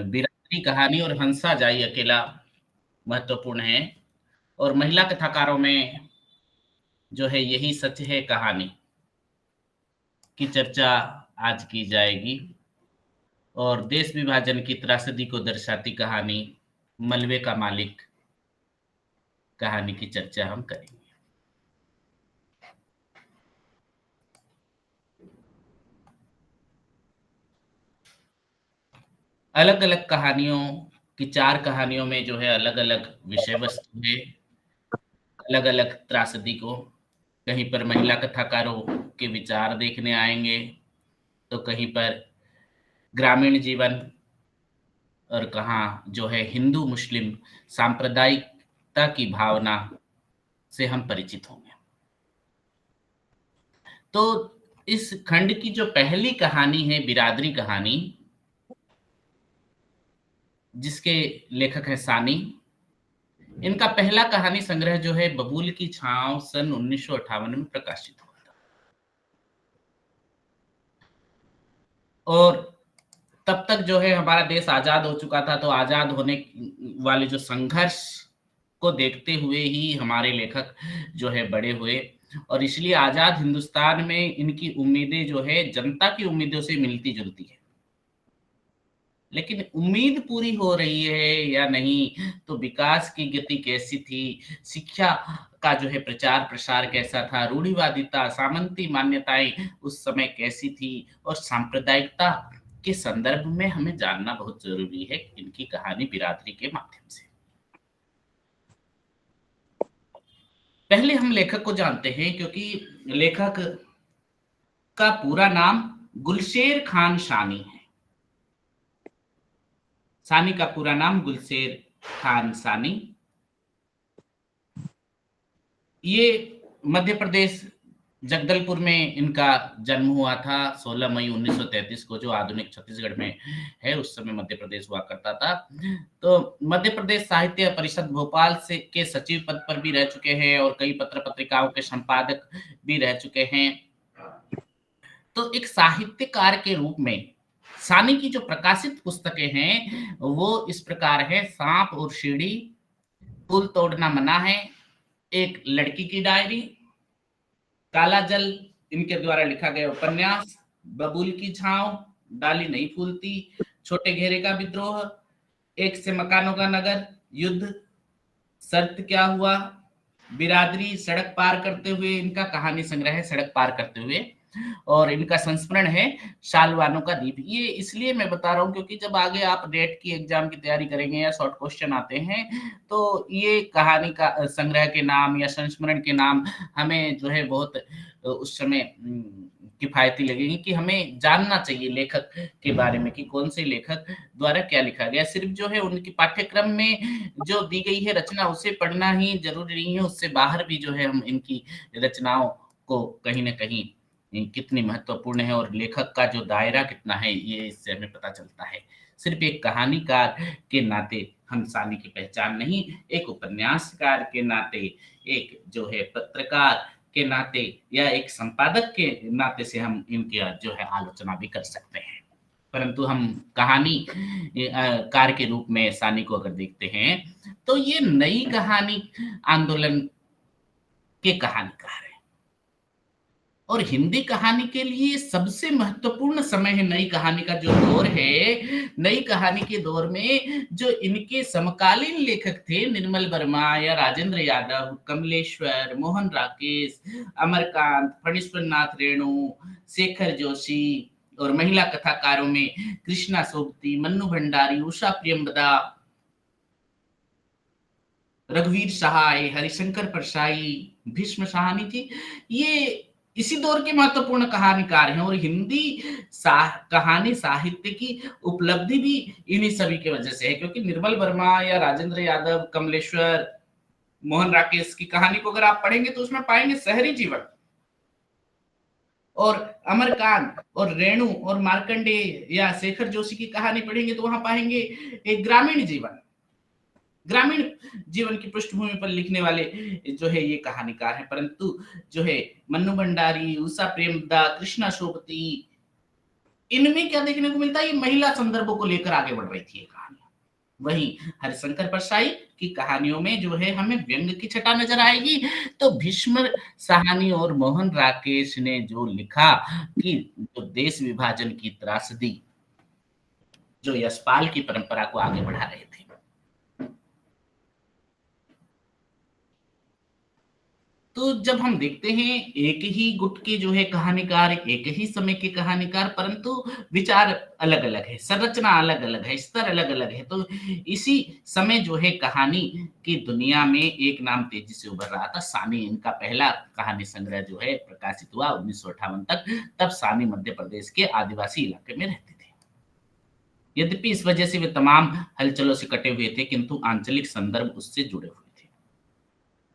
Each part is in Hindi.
बिरादरी कहानी और हंसा जाई अकेला महत्वपूर्ण है। और महिला कथाकारों में जो है यही सच है कहानी की चर्चा आज की जाएगी। और देश विभाजन की त्रासदी को दर्शाती कहानी मलबे का मालिक कहानी की चर्चा हम करेंगे। अलग अलग कहानियों की 4 कहानियों में जो है अलग अलग विषय वस्तु है, अलग अलग त्रासदी को कहीं पर महिला कथाकारों के विचार देखने आएंगे, तो कहीं पर ग्रामीण जीवन और कहाँ जो है हिंदू मुस्लिम सांप्रदायिकता की भावना से हम परिचित होंगे। तो इस खंड की जो पहली कहानी है बिरादरी कहानी, जिसके लेखक है सानी। इनका पहला कहानी संग्रह जो है बबूल की छांव सन 1958 में प्रकाशित हुआ था। और तब तक जो है हमारा देश आजाद हो चुका था, तो आजाद होने वाले जो संघर्ष को देखते हुए ही हमारे लेखक जो है बड़े हुए। और इसलिए आजाद हिंदुस्तान में इनकी उम्मीदें जो है जनता की उम्मीदों से मिलती जुलती है। लेकिन उम्मीद पूरी हो रही है या नहीं, तो विकास की गति कैसी थी, शिक्षा का जो है प्रचार प्रसार कैसा था, रूढ़िवादिता सामंती मान्यताएं उस समय कैसी थी, और सांप्रदायिकता के संदर्भ में हमें जानना बहुत जरूरी है इनकी कहानी बिरादरी के माध्यम से। पहले हम लेखक को जानते हैं, क्योंकि लेखक का पूरा नाम गुलशेर खान सानी है। सानी का पूरा नाम गुलशेर खान सानी। ये मध्य प्रदेश जगदलपुर में इनका जन्म हुआ था 16 मई 1933 को, जो आधुनिक छत्तीसगढ़ में है, उस समय मध्य प्रदेश हुआ करता था। तो मध्य प्रदेश साहित्य परिषद भोपाल से के सचिव पद पर भी रह चुके हैं और कई पत्र पत्रिकाओं के संपादक भी रह चुके हैं। तो एक साहित्यकार के रूप में सानी की जो प्रकाशित पुस्तकें हैं वो इस प्रकार है: सांप और सीढ़ी, पुल तोड़ना मना है, एक लड़की की डायरी, काला जल इनके द्वारा लिखा गया उपन्यास, बबूल की छांव, डाली नहीं फूलती, छोटे घेरे का विद्रोह, एक से मकानों का नगर, युद्ध, शर्त क्या हुआ, बिरादरी, सड़क पार करते हुए। इनका कहानी संग्रह है सड़क पार करते हुए, और इनका संस्मरण है शालवानों का दीप। ये इसलिए मैं बता रहा हूँ क्योंकि जब आगे आप नेट की एग्जाम की तैयारी करेंगे या शॉर्ट क्वेश्चन आते हैं, तो ये कहानी का संग्रह के नाम या संस्मरण के नाम हमें जो है बहुत उस समय किफायती लगेंगे कि हमें जानना चाहिए लेखक के बारे में कि कौन से लेखक द्वारा क्या लिखा गया। सिर्फ जो है उनकी पाठ्यक्रम में जो दी गई है रचना उसे पढ़ना ही जरूरी नहीं है, उससे बाहर भी जो है हम इनकी रचनाओं को कहीं ना कहीं कितनी महत्वपूर्ण है और लेखक का जो दायरा कितना है, ये इससे हमें पता चलता है। सिर्फ एक कहानीकार के नाते हम सानी की पहचान नहीं, एक उपन्यासकार के नाते, एक जो है पत्रकार के नाते या एक संपादक के नाते से हम इनकी जो है आलोचना भी कर सकते हैं। परंतु हम कहानी कार के रूप में सानी को अगर देखते हैं तो ये नई कहानी आंदोलन के कहानीकार है। और हिंदी कहानी के लिए सबसे महत्वपूर्ण समय है नई कहानी का जो दौर है। नई कहानी के दौर में जो इनके समकालीन लेखक थे, निर्मल वर्मा या राजेंद्र यादव, कमलेश्वर, मोहन राकेश, अमरकांत, फणीश्वर नाथ रेणु, शेखर जोशी, और महिला कथाकारों में कृष्णा सोबती, मन्नू भंडारी, उषा प्रियंवदा, रघुवीर सहाय, हरिशंकर परसाई, भीष्म साहनी थी। ये इसी दौर के महत्वपूर्ण कहानीकार हैं और हिंदी कहानी साहित्य की उपलब्धि भी इन्हीं सभी की वजह से है। क्योंकि निर्मल वर्मा या राजेंद्र यादव, कमलेश्वर, मोहन राकेश की कहानी को अगर आप पढ़ेंगे तो उसमें पाएंगे शहरी जीवन, और अमरकांत और रेणु और मार्कंडेय या शेखर जोशी की कहानी पढ़ेंगे तो वहां पाएंगे एक ग्रामीण जीवन, ग्रामीण जीवन की पृष्ठभूमि पर लिखने वाले जो है ये कहानीकार हैं। परंतु जो है मन्नू भंडारी, उषा प्रेमदा, कृष्णा सोबती, इनमें क्या देखने को मिलता है, ये महिला संदर्भों को लेकर आगे बढ़ रही थी ये कहानी। वहीं हरिशंकर परसाई की कहानियों में जो है हमें व्यंग की छटा नजर आएगी। तो भीष्म साहनी और मोहन राकेश ने जो लिखा कि जो देश विभाजन की त्रासदी, जो यशपाल की परंपरा को आगे बढ़ा रहे थे। तो जब हम देखते हैं एक ही गुट के जो है कहानीकार, एक ही समय के कहानीकार, परंतु विचार अलग अलग है, संरचना अलग अलग है, स्तर अलग अलग है। तो इसी समय जो है कहानी की दुनिया में एक नाम तेजी से उभर रहा था, सानी। इनका पहला कहानी संग्रह जो है प्रकाशित हुआ 1958 तक। तब सानी मध्य प्रदेश के आदिवासी इलाके में रहते थे। यद्यपि इस वजह से वे तमाम हलचलों से कटे हुए थे, किंतु आंचलिक संदर्भ उससे जुड़े हुए थे।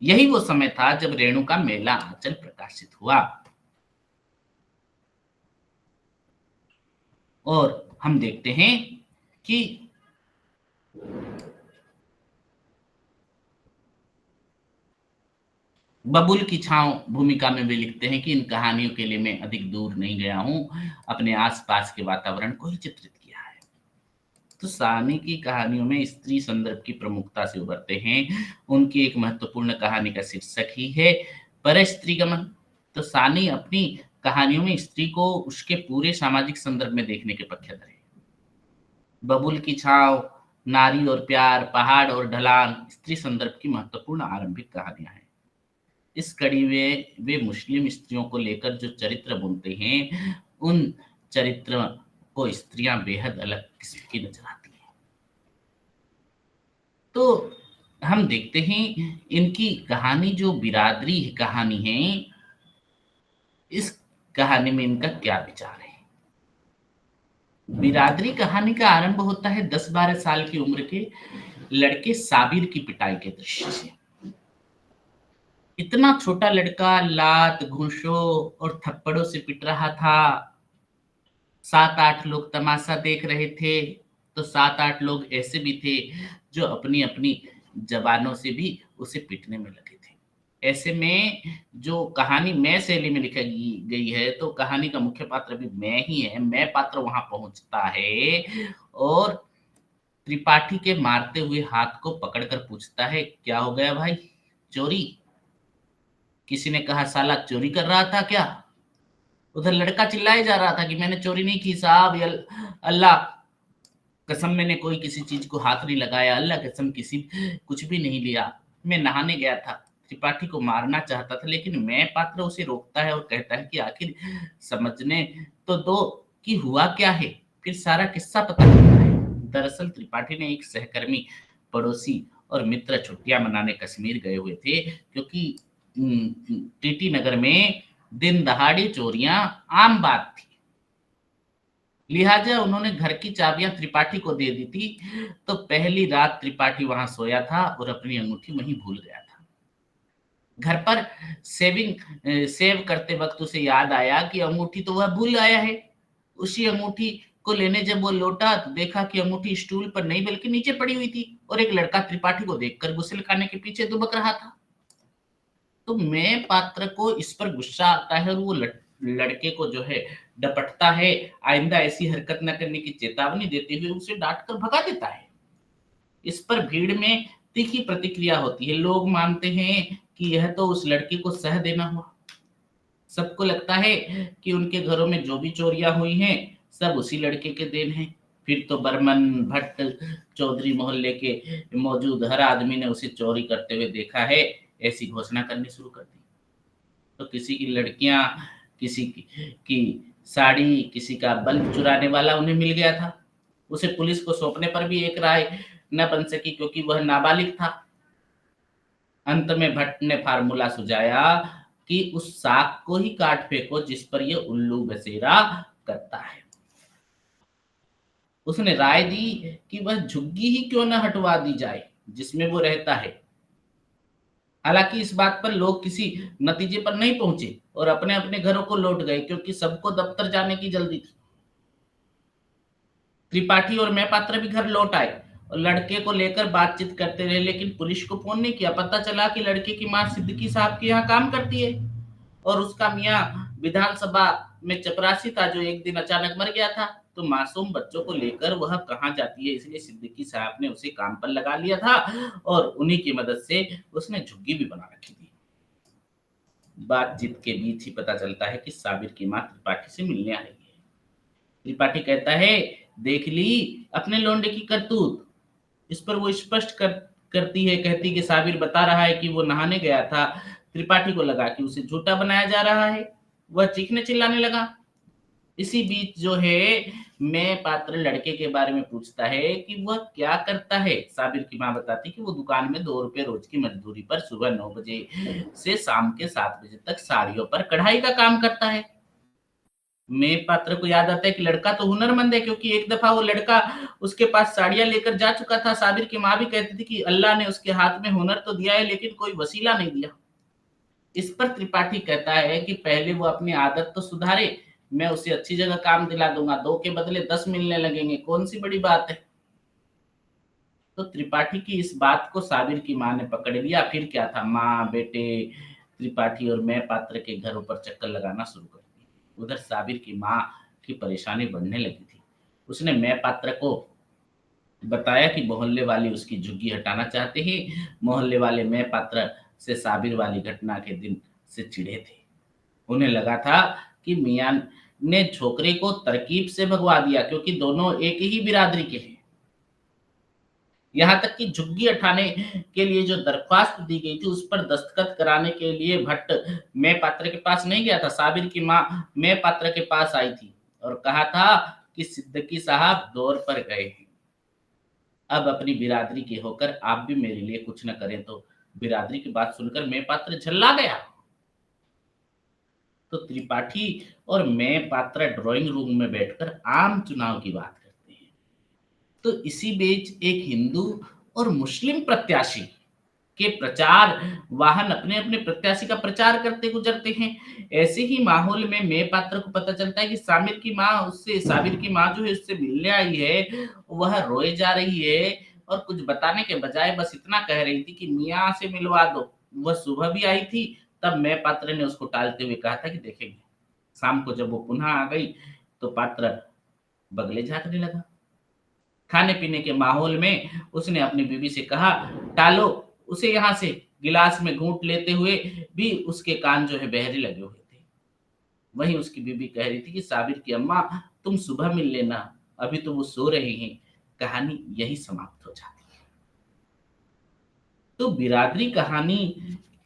यही वो समय था जब रेणु का मेला आंचल प्रकाशित हुआ। और हम देखते हैं कि बबुल की छाँव भूमिका में वे लिखते हैं कि इन कहानियों के लिए मैं अधिक दूर नहीं गया हूँ, अपने आस-पास के वातावरण को ही चित्रित किया है। तो सानी की कहानियों में स्त्री संदर्भ की प्रमुखता से उभरते हैं। उनकी एक महत्वपूर्ण कहानी का शीर्षक ही है परस्त्रीगमन। तो सानी अपनी कहानियों में स्त्री को उसके पूरे सामाजिक संदर्भ में देखने के पक्षधर हैं। बबुल की छाँव, नारी और प्यार, पहाड़ और ढलान स्त्री संदर्भ की महत्वपूर्ण आरंभिक कहानियाँ हैं। इस कड़ी में वे मुस्लिम स्त्रियों को लेकर जो चरित्र बुनते हैं, उन चरित्र को स्त्रियाँ बेहद अलग किस्म की नज़र आती हैं। तो हम देखते हैं इनकी कहानी जो बिरादरी कहानी है, इस कहानी में इनका क्या विचार है? बिरादरी कहानी का आरंभ होता है 10-12 साल की उम्र के लड़के साबिर की पिटाई के दृश्य से। इतना छोटा लड़का लात, घूंसों और थप्पड़ों से पिट रहा था। 7-8 लोग तमाशा देख रहे थे, तो 7-8 लोग ऐसे भी थे जो अपनी-अपनी ज़बानों से भी उसे पीटने में लगे थे। ऐसे में जो कहानी मैं शैली में लिखी गई है, तो कहानी का मुख्य पात्र भी मैं ही है। मैं पात्र वहाँ पहुँचता है और त्रिपाठी के मारते हुए हाथ को पकड़कर पूछता है, "क्या हो गया भाई? चोरी?" किसी ने कहा, "साला चोरी कर रहा था क्या?" उधर लड़का चिल्लाए जा रहा था कि मैंने चोरी नहीं की साहब, ये अल्लाह कसम मैंने कोई किसी चीज को हाथ नहीं लगाया, अल्लाह कसम किसी कुछ भी नहीं लिया, मैं नहाने गया था। त्रिपाठी को मारना चाहता था, लेकिन मैं पात्र उसे रोकता है और कहता है कि आखिर समझने तो दो कि हुआ क्या है, फिर सारा किस्सा पता चलता है। दरअसल त्रिपाठी ने एक सहकर्मी, पड़ोसी और मित्र छुट्टियां मनाने कश्मीर गए हुए थे, क्योंकि टीटी नगर में दिन दहाड़े चोरियां आम बात थी। लिहाजा उन्होंने घर की चाबियां त्रिपाठी को दे दी थी। तो पहली रात त्रिपाठी वहां सोया था और अपनी अंगूठी वहीं भूल गया था। घर पर सेव करते वक्त उसे याद आया कि अंगूठी तो वह भूल आया है। उसी अंगूठी को लेने जब वो लौटा तो देखा कि अंगूठी स्टूल पर नहीं बल्कि नीचे पड़ी हुई थी और एक लड़का त्रिपाठी को देखकर गुस्से खाने के पीछे दुबक रहा था। तो मैं पात्र को इस पर गुस्सा आता है और वो लड़के को जो है डपटता है, आइंदा ऐसी हरकत न करने की चेतावनी देते हुए उसे डांट कर भगा देता है। इस पर भीड़ में तीखी प्रतिक्रिया होती है। लोग मानते हैं कि यह तो उस लड़के को सह देना हुआ। सबको लगता है कि उनके घरों में जो भी चोरियां हुई हैं, सब उसी लड़के के देन हैं। फिर तो बर्मन, भट्ट, चौधरी मोहल्ले के मौजूद हर आदमी ने उसे चोरी करते हुए देखा है, ऐसी घोषणा करनी शुरू कर दी। तो किसी की लड़कियां, किसी की साड़ी, किसी का बल्ब चुराने वाला उन्हें मिल गया था। उसे पुलिस को सौंपने पर भी एक राय न बन सकी, क्योंकि वह नाबालिग था। अंत में भट्ट ने फार्मूला सुझाया कि उस साग को ही काट फेंको जिस पर ये उल्लू बसेरा करता है। उसने राय दी कि वह झुग्गी ही क्यों न हटवा दी जाए जिसमें वो रहता है। हालांकि इस बात पर लोग किसी नतीजे पर नहीं पहुंचे और अपने अपने घरों को लौट गए, क्योंकि सबको दफ्तर जाने की जल्दी थी। त्रिपाठी और मैं पात्र भी घर लौट आए और लड़के को लेकर बातचीत करते रहे, लेकिन पुलिस को फोन नहीं किया। पता चला कि लड़के की मां सिद्दीकी साहब के यहाँ काम करती है और उसका मियाँ विधानसभा में चपरासी था जो एक दिन अचानक मर गया था। तो मासूम बच्चों को लेकर वह कहाँ जाती है, इसलिए सिद्दीकी साहब ने उसे काम पर लगा लिया था और उन्हीं की मदद से उसने झुग्गी भी बना रखी थी। बातचीत के बीच ही पता चलता है कि साबिर की माँ त्रिपाठी से मिलने आई है। त्रिपाठी कहता है, देख ली अपने लौंडे की करतूत। इस पर वो स्पष्ट करती है, कहती कि साबिर बता रहा है कि वो नहाने गया था। त्रिपाठी को लगा कि उसे झूठा बनाया जा रहा है। वह चीखने चिल्लाने लगा। इसी बीच जो है, मैं पात्र लड़के के बारे में पूछता है कि वह क्या करता है। साबिर की माँ बताती कि वो दुकान में 2 रुपए रोज की मजदूरी पर सुबह 9 बजे से शाम के 7 बजे तक साड़ियों पर कढ़ाई का काम करता है। मैं पात्र को याद आता है कि लड़का तो हुनरमंद है, क्योंकि एक दफा वो लड़का उसके पास साड़ियां लेकर जा चुका था। साबिर की माँ भी कहती थी कि अल्लाह ने उसके हाथ में हुनर तो दिया है, लेकिन कोई वसीला नहीं दिया। इस पर त्रिपाठी कहता है कि पहले वो अपनी आदत तो सुधारे, मैं उसे अच्छी जगह काम दिला दूंगा, 2 के बदले 10 मिलने लगेंगे, कौन सी बड़ी बात है। तो त्रिपाठी की इस बात को साबिर की माँ ने पकड़ लिया। फिर क्या था, माँ बेटे त्रिपाठी और मैं पात्र के घरों पर चक्कर लगाना शुरू कर दिया। उधर साबिर की माँ की परेशानी बढ़ने लगी थी। उसने मैं पात्र को बताया कि मोहल्ले वाले उसकी झुग्गी हटाना चाहते हैं। मोहल्ले वाले मैं पात्र से साबिर वाली घटना के दिन से चिढ़े थे। उन्हें लगा था कि मियाँ ने छोकरे को तरकीब से भगवा दिया, क्योंकि दोनों एक ही बिरादरी के हैं। यहाँ तक कि झुग्गी हटाने के लिए जो दरख्वास्त दी गई थी, उस पर दस्तखत कराने के लिए भट्ट मैं पात्र के पास नहीं गया था। साबिर की माँ मैं पात्र के पास आई थी और कहा था कि सिद्दीकी साहब दौर पर गए हैं। अब अपनी बिरादरी के होकर आप भी मेरे लिए कुछ न करें तो। बिरादरी की बात सुनकर मैं पात्र झल्ला गया। तो त्रिपाठी और मैं पात्र ड्राइंग रूम में बैठकर आम चुनाव की बात करते हैं। तो इसी बीच एक हिंदू और मुस्लिम प्रत्याशी के प्रचार वाहन अपने अपने प्रत्याशी का प्रचार करते गुजरते हैं। ऐसे ही माहौल में मैं पात्र को पता चलता है कि साबिर की माँ जो है उससे मिलने आई है। वह रोए जा रही है और कुछ बताने के बजाय बस इतना कह रही थी कि मियाँ से मिलवा दो। वह सुबह भी आई थी, तब मैं पात्र ने उसको टालते हुए कहा था कि देखेंगे। शाम को जब वो पुनः आ गई तो पात्र बगले झाँकने लगा। खाने पीने के माहौल में उसने अपनी बीवी से कहा, टालो उसे यहाँ से। गिलास में घूंट लेते हुए भी उसके कान जो है बहरे लगे हुए थे। वहीं उसकी बीवी कह रही थी कि साबिर की अम्मा, तुम सुबह मिल लेना, अभी तो वो सो रहे हैं। कहानी यही समाप्त हो जाती है। तो बिरादरी कहानी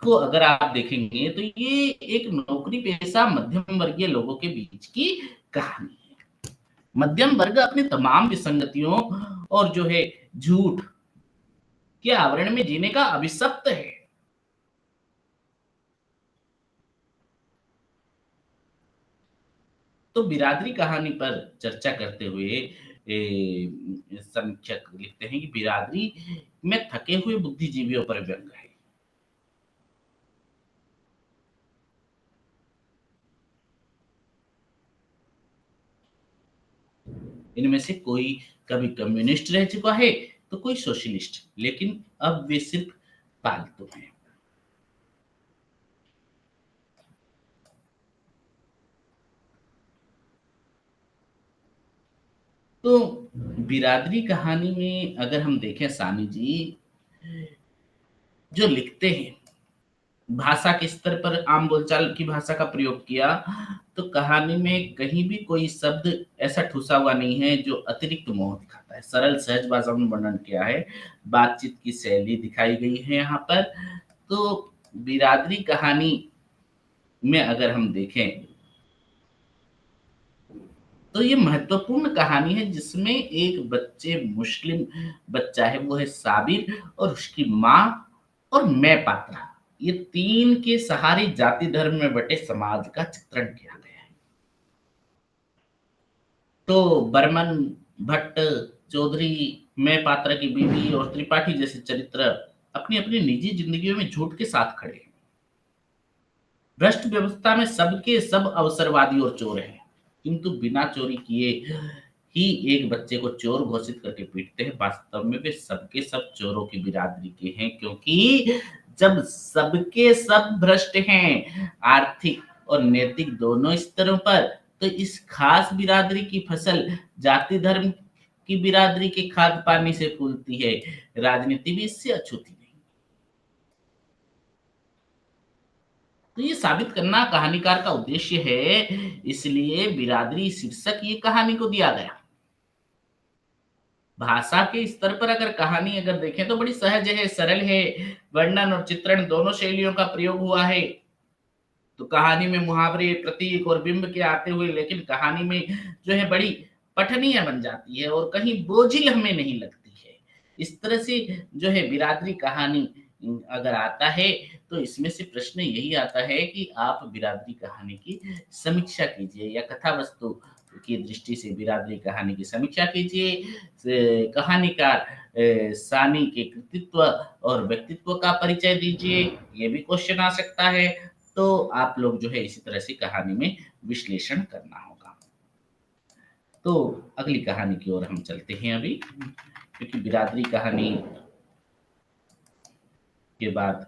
को अगर आप देखेंगे तो ये एक नौकरी पेशा मध्यम वर्गीय लोगों के बीच की कहानी है। मध्यम वर्ग अपनी तमाम विसंगतियों और जो है झूठ के आवरण में जीने का अभिशप्त है। तो बिरादरी कहानी पर चर्चा करते हुए समीक्षक लिखते हैं कि बिरादरी में थके हुए बुद्धिजीवियों पर व्यंग है। इनमें से कोई कभी कम्युनिस्ट रह चुका है तो कोई सोशलिस्ट, लेकिन अब वे सिर्फ पालतू हैं। तो बिरादरी कहानी में अगर हम देखें, सानी जी जो लिखते हैं, भाषा के स्तर पर आम बोलचाल की भाषा का प्रयोग किया, तो कहानी में कहीं भी कोई शब्द ऐसा ठुसा हुआ नहीं है जो अतिरिक्त मोह दिखाता है। सरल सहज भाषा में वर्णन किया है। बातचीत की शैली दिखाई गई है यहाँ पर। तो बिरादरी कहानी में अगर हम देखें तो ये महत्वपूर्ण कहानी है, जिसमें एक बच्चे मुस्लिम बच्चा है, वो है साबिर, और उसकी माँ और मैं पात्रा, ये तीन के सहारे जाति धर्म में बटे समाज का चित्रण किया गया है। तो बर्मन, भट्ट, चौधरी, मैं पात्रा की बीवी और त्रिपाठी जैसे चरित्र अपनी अपनी निजी जिंदगियों में झूठ के साथ खड़े हैं। भ्रष्ट व्यवस्था में सबके सब अवसरवादी और चोर हैं, किंतु बिना चोरी किए ही एक बच्चे को चोर घोषित करके पीटते हैं। वास्तव में वे सबके सब चोरों की बिरादरी के हैं, क्योंकि जब सबके सब भ्रष्ट हैं, आर्थिक और नैतिक दोनों स्तरों पर, तो इस खास बिरादरी की फसल जाति धर्म की बिरादरी के खाद पानी से फूलती है, राजनीति भी इससे अछूती नहीं। तो ये साबित करना कहानीकार का उद्देश्य है, इसलिए बिरादरी शीर्षक ये कहानी को दिया गया। भाषा के स्तर पर अगर कहानी अगर देखें तो बड़ी सहज है, सरल है, वर्णन और चित्रण दोनों शैलियों का प्रयोग हुआ है। तो कहानी में मुहावरे, प्रतीक और बिंब के आते हुए, लेकिन कहानी में जो है बड़ी पठनीय बन जाती है और कहीं बोझिल हमें नहीं लगती है। इस तरह से जो है बिरादरी कहानी अगर आता है तो इसमें से प्रश्न यही आता है कि आप बिरादरी कहानी की समीक्षा कीजिए या कथा वस्तु की दृष्टि से बिरादरी कहानी की समीक्षा कीजिए। कहानीकार सानी के कृतित्व और व्यक्तित्व का परिचय दीजिए, ये भी क्वेश्चन आ सकता है। तो आप लोग जो है इसी तरह से कहानी में विश्लेषण करना होगा। तो अगली कहानी की ओर हम चलते हैं अभी, क्योंकि बिरादरी कहानी के बाद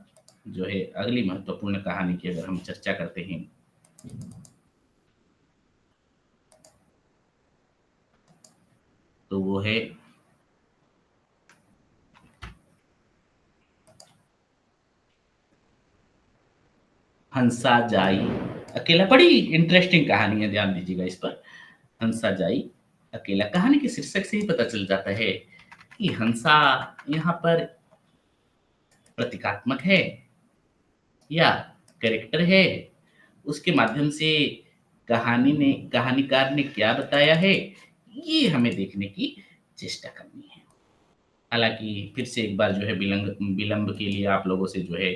जो है अगली महत्वपूर्ण कहानी की अगर हम चर्चा करते हैं तो वो है हंसा जाई अकेला। बड़ी इंटरेस्टिंग कहानी है, ध्यान दीजिएगा इस पर। हंसा जाई अकेला, कहानी के शीर्षक से ही पता चल जाता है कि हंसा यहाँ पर प्रतीकात्मक है या कैरेक्टर है। उसके माध्यम से कहानीकार ने क्या बताया है, ये हमें देखने की चेष्टा करनी है। हालांकि फिर से एक बार जो है विलंब के लिए आप लोगों से जो है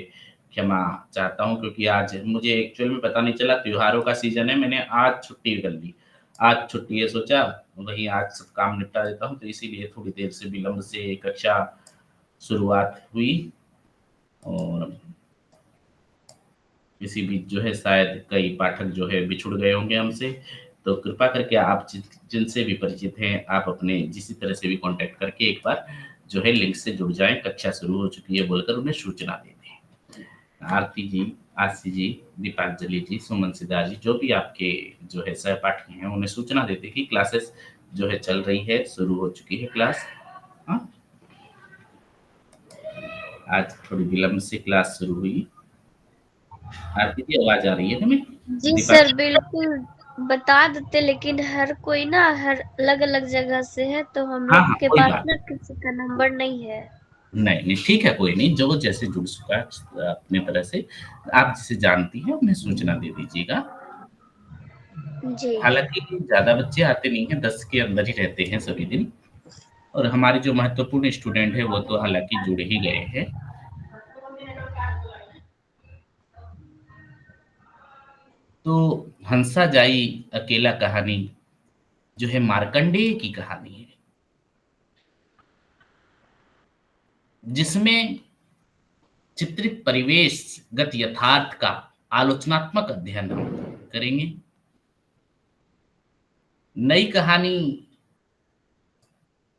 क्षमा चाहता हूँ, क्योंकि आज मुझे एक्चुअल में पता नहीं चला, त्योहारों का सीजन है, मैंने आज छुट्टी कर ली। आज छुट्टी है, सोचा वही आज सब काम निपटा देता हूँ, तो इसीलिए थोड़ी देर से विलंब से कक्षा शुरुआत हुई। और इसी बीच जो है शायद कई पाठक जो है बिछुड़ गए होंगे हमसे। तो कृपा करके आप जिनसे भी परिचित हैं, आप अपने जिस तरह से भी कांटेक्ट करके एक बार जो है लिंक से जुड़ जाएं, कक्षा शुरू हो चुकी है बोलकर उन्हें सूचना दे दें। आरती जी, आशी जी, दीपांजलि जी, सुमन सिद्धार्थ जी, जो भी आपके जो है सहपाठी हैं, उन्हें सूचना देते कि क्लासेस जो है चल रही है, शुरू हो चुकी है क्लास। हाँ, आज थोड़ी विलंब से क्लास शुरू हुई। आरती जी आवाज आ रही है हमें? जी सर, बिल्कुल बता देते, लेकिन हर कोई ना हर अलग अलग जगह से है, तो हम हाँ लोग हाँ, के कोई पास बात ना किसी का नंबर नहीं है। नहीं नहीं, ठीक है, कोई नहीं, जो जैसे जुड़ चुका है अपने तरह से, आप जिसे जानती हैं उन्हें सूचना दे दीजिएगा। जी हालांकि ज्यादा बच्चे आते नहीं हैं, 10 के अंदर ही रहते हैं सभी दिन। और हमारे जो महत्वपूर्ण स्टूडेंट है वो तो हालांकि जुड़ ही गए हैं। तो हंसा जाई अकेला कहानी जो है मार्कंडेय की कहानी है, जिसमें चित्रित परिवेशगत यथार्थ का आलोचनात्मक अध्ययन हम करेंगे। नई कहानी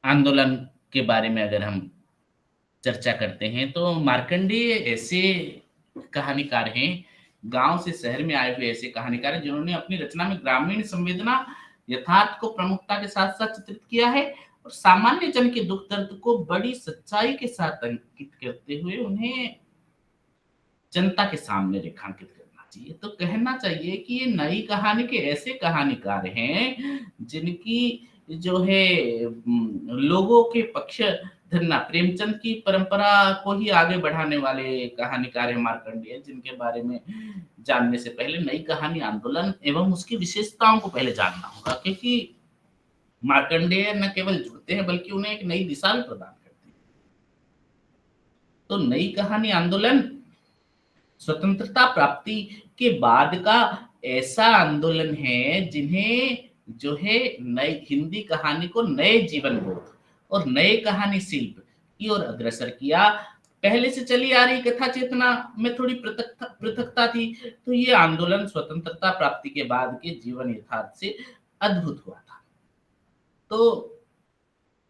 आंदोलन के बारे में अगर हम चर्चा करते हैं तो मार्कंडेय ऐसे कहानीकार हैं, गांव से शहर में आए हुए ऐसे कहानीकार हैं जिन्होंने अपनी रचना में ग्रामीण संवेदना यथार्थ को प्रमुखता के साथ साथ चित्रित किया है और सामान्य जन के दुख दर्द को बड़ी सच्चाई के साथ अंकित करते हुए उन्हें जनता के सामने रेखांकित करना चाहिए। तो कहना चाहिए कि ये नई कहानी के ऐसे कहानीकार हैं जिनकी जो है लोगों के पक्ष धरना, प्रेमचंद की परंपरा को ही आगे बढ़ाने वाले कहानीकार है मार्कंडेय, जिनके बारे में जानने से पहले नई कहानी आंदोलन एवं उसकी विशेषताओं को पहले जानना होगा, क्योंकि मार्कंडेय न केवल जुड़ते हैं बल्कि उन्हें एक नई दिशा भी प्रदान करते हैं। तो नई कहानी आंदोलन स्वतंत्रता प्राप्ति के बाद का ऐसा आंदोलन है जिन्हें जो है नई हिंदी कहानी को नए जीवन बोध और नए कहानी शिल्प की ओर अग्रसर किया। पहले से चली आ रही कथा चेतना में थोड़ी पृथकता थी, तो ये आंदोलन स्वतंत्रता प्राप्ति के बाद के जीवन यथार्थ से अद्भुत हुआ था। तो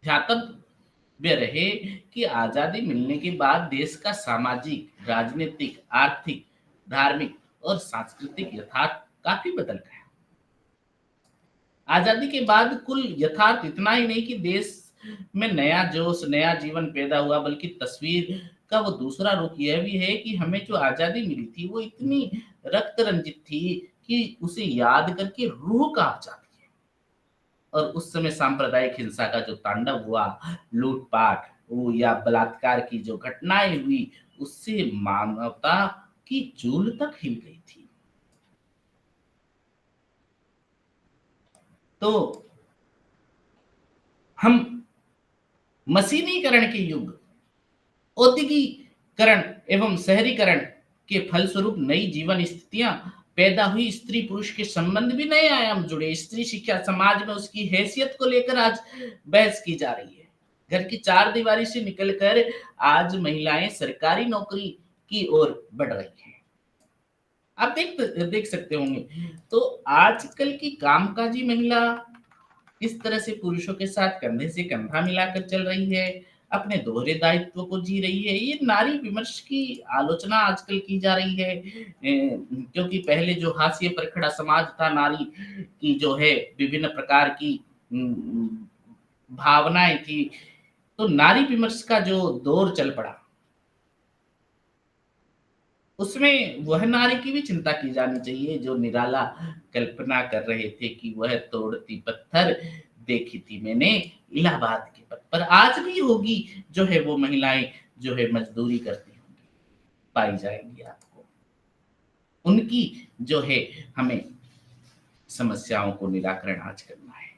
ध्यातव्य रहे कि आजादी मिलने के बाद देश का सामाजिक, राजनीतिक, आर्थिक, धार्मिक और सांस्कृतिक यथार्थ काफी बदल गया। आजादी के बाद कुल यथार्थ इतना ही नहीं कि देश में नया जोश, नया जीवन पैदा हुआ, बल्कि तस्वीर का वो दूसरा रुख यह भी है कि हमें जो आजादी मिली थी वो इतनी रक्त रंजित थी कि उसे याद करके रूह कांप जाती है। और उस समय सांप्रदायिक हिंसा का जो तांडव हुआ, लूटपाट वो या बलात्कार की जो घटनाएं हुई, उससे मानवता की जूल तक हिल गई थी। तो हम मशीनीकरण के युग, औद्योगिकरण एवं शहरीकरण के फलस्वरूप नई जीवन स्थितियां पैदा हुई, स्त्री पुरुष के संबंध भी नए आयाम जुड़े, स्त्री शिक्षा समाज में उसकी हैसियत को लेकर आज बहस की जा रही है। घर की चार दीवारी से निकलकर आज महिलाएं सरकारी नौकरी की ओर बढ़ रही हैं। आप देख सकते होंगे। तो आजकल की कामकाजी महिला इस तरह से पुरुषों के साथ कंधे से कंधा मिलाकर चल रही है, अपने दोहरे दायित्व को जी रही है। ये नारी विमर्श की आलोचना आजकल की जा रही है, क्योंकि पहले जो हाशिए पर खड़ा समाज था, नारी की जो है विभिन्न प्रकार की भावनाएं थी, तो नारी विमर्श का जो दौर चल पड़ा, उसमें वह नारी की भी चिंता की जानी चाहिए जो निराला कल्पना कर रहे थे कि वह तोड़ती पत्थर देखी थी मैंने इलाहाबाद के पथ पर। आज भी होगी जो है वो महिलाएं जो है मजदूरी करती होंगी, पाई जाएंगी आपको। उनकी जो है हमें समस्याओं को निराकरण आज करना है।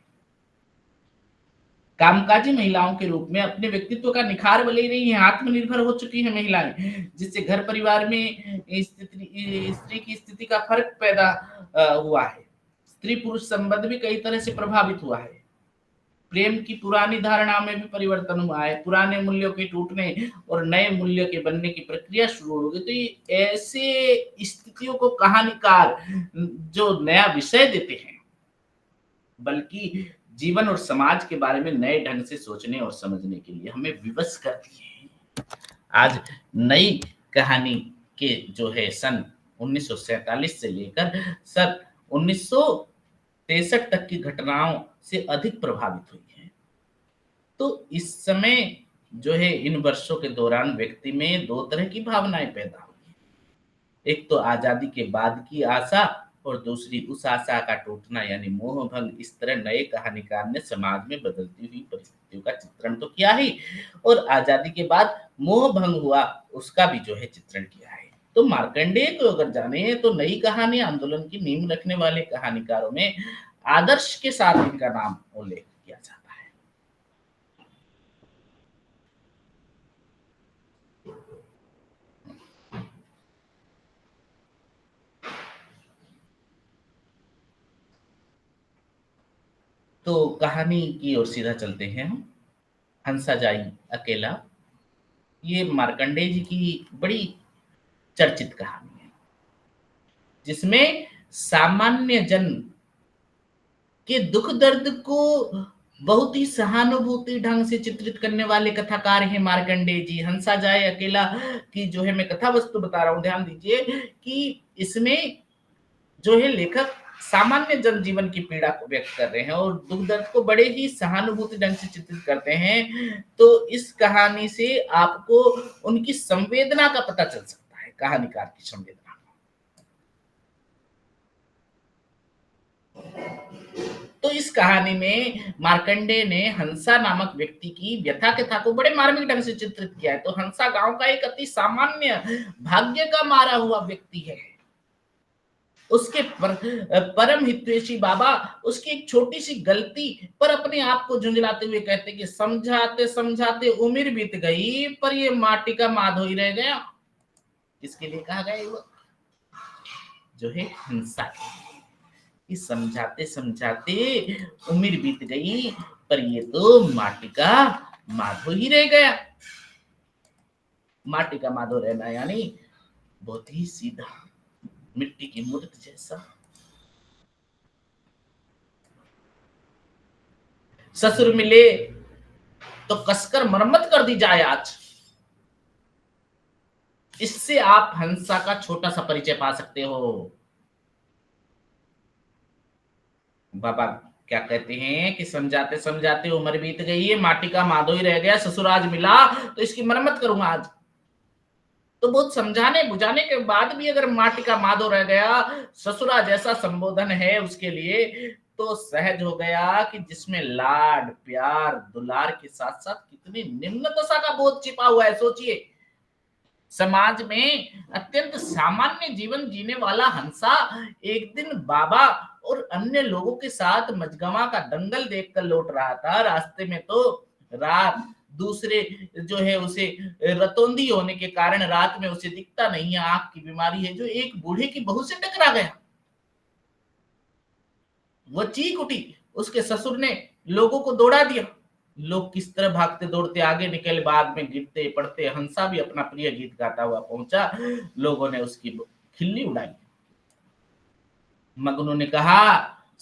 कामकाजी महिलाओं के रूप में अपने व्यक्तित्व का निखार भले ही नहीं है, आत्मनिर्भर हो चुकी है महिलाएं, जिससे घर परिवार में स्त्री की स्थिति का फर्क पैदा हुआ है। स्त्री पुरुष संबंध भी कई तरह से प्रभावित हुआ है। प्रेम की पुरानी धारणा में भी परिवर्तन हुआ है, पुराने मूल्यों के टूटने और नए मूल्यों के बनने की प्रक्रिया शुरू हो गई। तो ये ऐसे स्थितियों को कहानीकार जो नया विषय देते हैं, बल्कि जीवन और समाज के बारे में नए ढंग से सोचने और समझने के लिए हमें विवश कर दिए हैं। आज नई कहानी के जो है सन 1947 से लेकर सन 1963 तक की घटनाओं से अधिक प्रभावित हुई है। तो इस समय जो है इन वर्षों के दौरान व्यक्ति में दो तरह की भावनाएं पैदा हुई। एक तो आजादी के बाद की आशा और दूसरी उस आशा का टूटना यानी मोह भंग। इस तरह नए कहानीकार ने समाज में बदलती हुई परिस्थितियों का चित्रण तो किया ही, और आजादी के बाद मोह भंग हुआ उसका भी जो है चित्रण किया है। तो मार्कंडेय को अगर जाने तो नई कहानी आंदोलन की नींव रखने वाले कहानीकारों में आदर्श के साथ इनका नाम उल्लेख किया जाता है। तो कहानी की ओर सीधा चलते हैं हम। हंसा जाई अकेला, ये मार्कंडेय जी की बड़ी चर्चित कहानी है, जिसमें सामान्य जन के दुख दर्द को बहुत ही सहानुभूति ढंग से चित्रित करने वाले कथाकार हैं मार्कंडेय जी। हंसा जाए अकेला की जो है मैं कथा वस्तु बता रहा हूं, ध्यान दीजिए कि इसमें जो है लेखक सामान्य जनजीवन की पीड़ा को व्यक्त कर रहे हैं और दुख दर्द को बड़े ही सहानुभूति ढंग से चित्रित करते हैं। तो इस कहानी से आपको उनकी संवेदना का पता चल सकता है, कहानीकार की संवेदना। तो इस कहानी में मार्कंडेय ने हंसा नामक व्यक्ति की व्यथा कथा को बड़े मार्मिक ढंग से चित्रित किया है। तो हंसा गांव का एक अति सामान्य भाग्य का मारा हुआ व्यक्ति है। उसके परम हितैषी बाबा उसकी एक छोटी सी गलती पर अपने आप को झुंझलाते हुए कहते कि समझाते समझाते उम्र बीत गई पर ये माटी का माधो ही रह गया। किसके लिए कहा गया? वो जो है हिंसा कि समझाते समझाते उम्र बीत गई पर ये तो माटी का माधो ही रह गया। माटी का माधो रहना यानी बहुत ही सीधा, मिट्टी की मूर्त जैसा। ससुर मिले तो कसकर मरम्मत कर दी जाए। आज इससे आप हंसा का छोटा सा परिचय पा सकते हो। बाबा क्या कहते हैं कि समझाते समझाते उम्र बीत गई है, माटी का माधो ही रह गया, ससुर आज मिला तो इसकी मरम्मत करूंगा आज। तो बहुत समझाने बुझाने के बाद भी अगर माटी का माधो रह गया, ससुरा जैसा संबोधन है उसके लिए, तो सहज हो गया कि जिसमें लाड प्यार दुलार के साथ साथ कितनी निम्न दशा का बोध छिपा हुआ है। सोचिए, समाज में अत्यंत सामान्य जीवन जीने वाला हंसा एक दिन बाबा और अन्य लोगों के साथ मजगमा का दंगल देखकर लौट रहा था। रास्ते में तो रात दूसरे जो है उसे रतौंधी होने के कारण रात में उसे दिखता नहीं है, आंख की बीमारी है, जो एक बूढ़े की बहू से टकरा गया। वो चीख उठी, उसके ससुर ने लोगों को दौड़ा दिया। लोग किस तरह भागते दौड़ते आगे निकले, बाद में गिरते पड़ते हंसा भी अपना प्रिय गीत गाता हुआ पहुंचा। लोगों ने उसकी खिल्ली उड़ाई। मगनू ने कहा,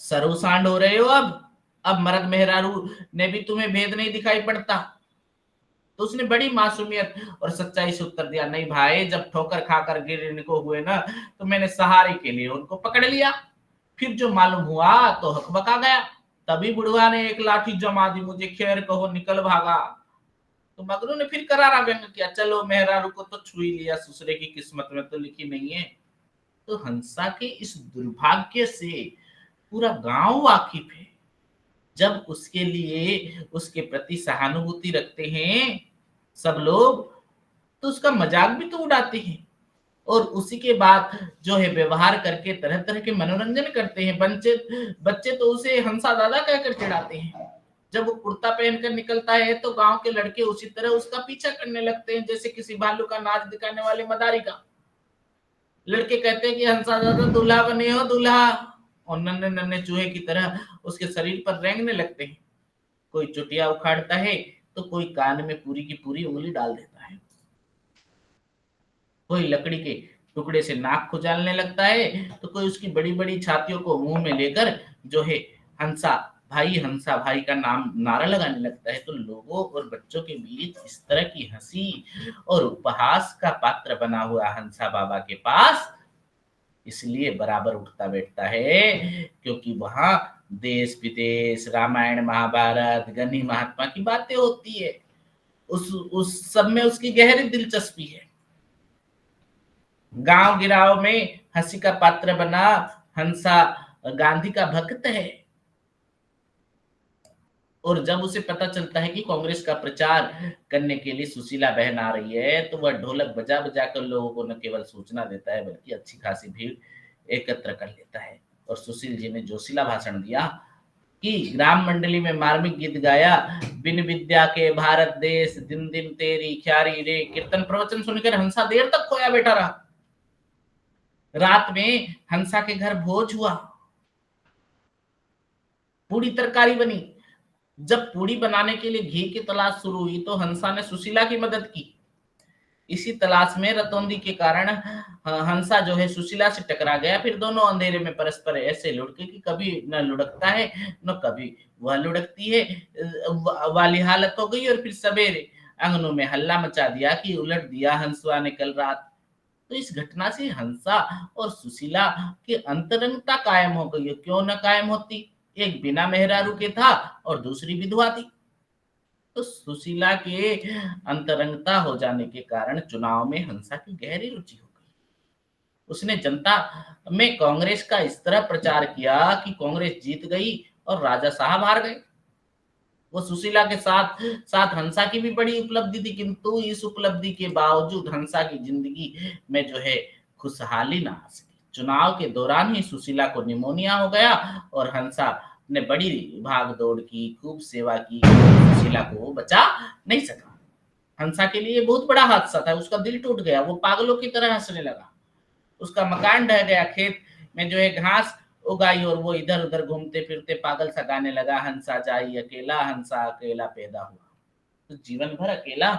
सरूसांड हो रहे हो अब मर्द मेहरारू ने भी तुम्हें भेद नहीं दिखाई पड़ता। तो उसने बड़ी मासूमियत और सच्चाई से उत्तर दिया, नहीं भाई, जब ठोकर खाकर गिरने को हुए ना तो मैंने सहारे के लिए उनको पकड़ लिया, फिर जो मालूम हुआ तो हकबका गया, तभी बुढ़वा ने एक लाठी जमा दी, मुझे खैर कहो निकल भागा। तो मगनू ने फिर करारा व्यंग किया, चलो मेहरारू को तो छू ही लिया, ससुरे की किस्मत में तो लिखी नहीं है। तो हंसा के इस दुर्भाग्य से पूरा गांव वाकिफ है। जब उसके लिए उसके प्रति सहानुभूति रखते हैं सब लोग, तो उसका मजाक भी तो उड़ाते हैं और उसी के बाद जो है व्यवहार करके तरह तरह के मनोरंजन करते हैं। बच्चे बच्चे तो उसे हंसा दादा कहकर चिढ़ाते हैं। जब वो कुर्ता पहनकर निकलता है तो गांव के लड़के उसी तरह उसका पीछा करने लगते हैं, जैसे किसी भालू का नाच दिखाने वाले मदारी का। लड़के कहते हैं कि हंसा दादा दूल्हा बने हो दूल्हा, और नन्हे नन्हे चूहे की तरह उसके शरीर पर रेंगने लगते हैं। कोई चुटिया उखाड़ता है तो कोई कान में पूरी की पूरी उंगली डाल देता है, कोई लकड़ी के टुकड़े से नाक खुजालने लगता है, तो कोई उसकी बड़ी बड़ी छातियों को मुंह में लेकर जो है हंसा भाई का नाम नारा लगाने लगता है। तो लोगों और बच्चों के बीच इस तरह की हंसी और उपहास का पात्र बना हुआ हंसा बाबा के पास इसलिए बराबर उठता बैठता है क्योंकि वहां देश विदेश रामायण महाभारत गनी महात्मा की बातें होती है। उस सब में उसकी गहरी दिलचस्पी है। गांव गिराव में हंसी का पात्र बना हंसा गांधी का भक्त है। और जब उसे पता चलता है कि कांग्रेस का प्रचार करने के लिए सुशीला बहन आ रही है, तो वह ढोलक बजा बजा कर लोगों को न केवल सूचना देता है बल्कि अच्छी खासी भीड़ एकत्र कर लेता है। और सुशील जी ने जोशीला भाषण दिया कि ग्राम मंडली में मार्मिक गीत गाया, बिन विद्या के भारत देश दिन दिन तेरी ख्यारी रे। कीर्तन प्रवचन सुनकर हंसा देर तक खोया बैठा रहा। रात में हंसा के घर भोज हुआ, पूरी तरकारी बनी। जब पूरी बनाने के लिए घी की तलाश शुरू हुई तो हंसा ने सुशीला की मदद की। इसी तलाश में रतौंधी के कारण हंसा जो है सुशीला से टकरा गया। फिर दोनों अंधेरे में परस्पर ऐसे लुढ़के कि कभी न लुढ़कता है न कभी वह लुढ़कती है, वाली हालत हो गई। और फिर सवेरे आंगनों में हल्ला मचा दिया कि उलट दिया हंसुआ ने कल रात। तो इस घटना से हंसा और सुशीला की अंतरंगता कायम हो गई। क्यों न कायम होती, एक बिना मेहरारू के था और दूसरी विधवा थी। तो सुशीला के अंतरंगता हो जाने के कारण चुनाव में हंसा की गहरी रुचि हो गई। उसने जनता में कांग्रेस का इस तरह प्रचार किया कि कांग्रेस जीत गई और राजा साहब हार गए। वो सुशीला के साथ साथ हंसा की भी बड़ी उपलब्धि थी, किंतु इस उपलब्धि के बावजूद हंसा की जिंदगी में जो है खुशहाली ना आ सकी। चुनाव के दौरान ही सुशीला को निमोनिया हो गया और हंसा ने बड़ी भाग दौड़ की, खूब सेवा की, सुशीला को वो बचा नहीं सका। हंसा के लिए बहुत बड़ा हादसा था, उसका दिल टूट गया, वो पागलों की तरह हंसने लगा। उसका मकान ढह गया, खेत में जो है घास उगाई और वो इधर उधर घूमते फिरते पागल सा गाने लगा, हंसा जाई अकेला हंसा अकेला पैदा हुआ। तो जीवन भर अकेला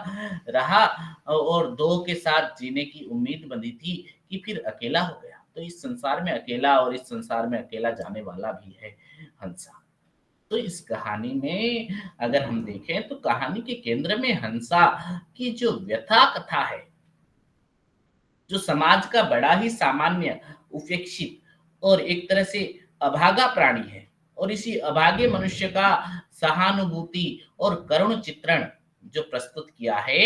रहा और दो के साथ जीने की उम्मीद बंधी थी कि फिर अकेला हो गया। तो इस संसार में अकेला और इस संसार में अकेला जाने वाला भी है हंसा। तो इस कहानी में अगर हम देखें तो कहानी के केंद्र में हंसा की जो व्यथा कथा है, जो समाज का बड़ा ही सामान्य उपेक्षित और एक तरह से अभागा प्राणी है, और इसी अभागे मनुष्य का सहानुभूति और करुण चित्रण जो प्रस्तुत किया है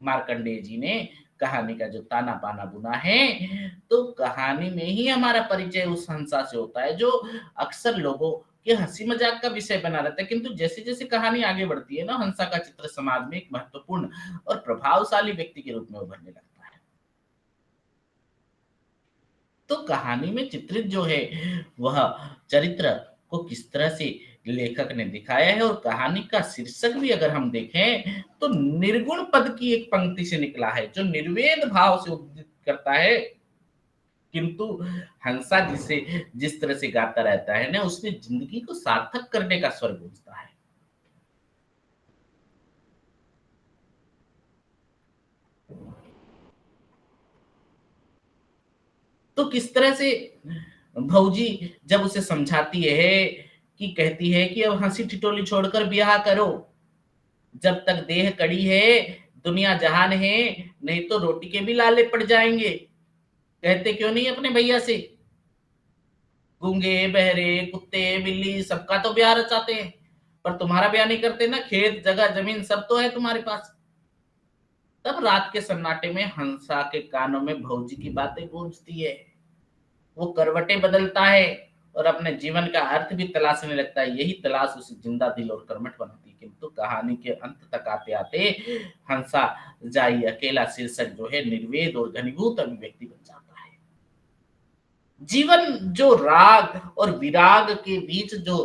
मार्कंडेय जी ने, कहानी का जो ताना पाना बुना है, तो कहानी में ही हमारा परिचय उस हंसा से होता है जो अक्सर लोगों के हंसी मजाक का विषय बना रहता है, किंतु जैसे जैसे कहानी आगे बढ़ती है ना, हंसा का चित्र समाज में एक महत्वपूर्ण और प्रभावशाली व्यक्ति के रूप में उभरने लगता है। तो कहानी में चित्रित जो है वह चरित्र को किस तरह से लेखक ने दिखाया है, और कहानी का शीर्षक भी अगर हम देखें तो निर्गुण पद की एक पंक्ति से निकला है जो निर्वेद भाव से उद्दीत करता है, किंतु हंसा जिसे जिस तरह से गाता रहता है ना, उसमें जिंदगी को सार्थक करने का स्वर गूंजता है। तो किस तरह से भौजी जब उसे समझाती है कि कहती है कि अब हंसी ठिठोली छोड़कर ब्याह करो, जब तक देह कड़ी है दुनिया जहान है, नहीं तो रोटी के भी लाले पड़ जाएंगे। कहते क्यों नहीं अपने भैया से, गूंगे बहरे कुत्ते बिल्ली सबका तो ब्याह रचाते हैं, पर तुम्हारा ब्याह नहीं करते ना, खेत जगह जमीन सब तो है तुम्हारे पास। तब रात के सन्नाटे में हंसा के कानों में भौजी की बातें गूंजती है, वो करवटें बदलता है और अपने जीवन का अर्थ भी तलाशने लगता है। यही तलाश उसे जिंदा दिल और कर्मठ बनाती है। किंतु कहानी के अंत तक आते आते हंसा जाई अकेला शीर्षक जो है निर्वेद और घनीभूत अभिव्यक्ति बन जाता है। जीवन जो राग और विराग के बीच जो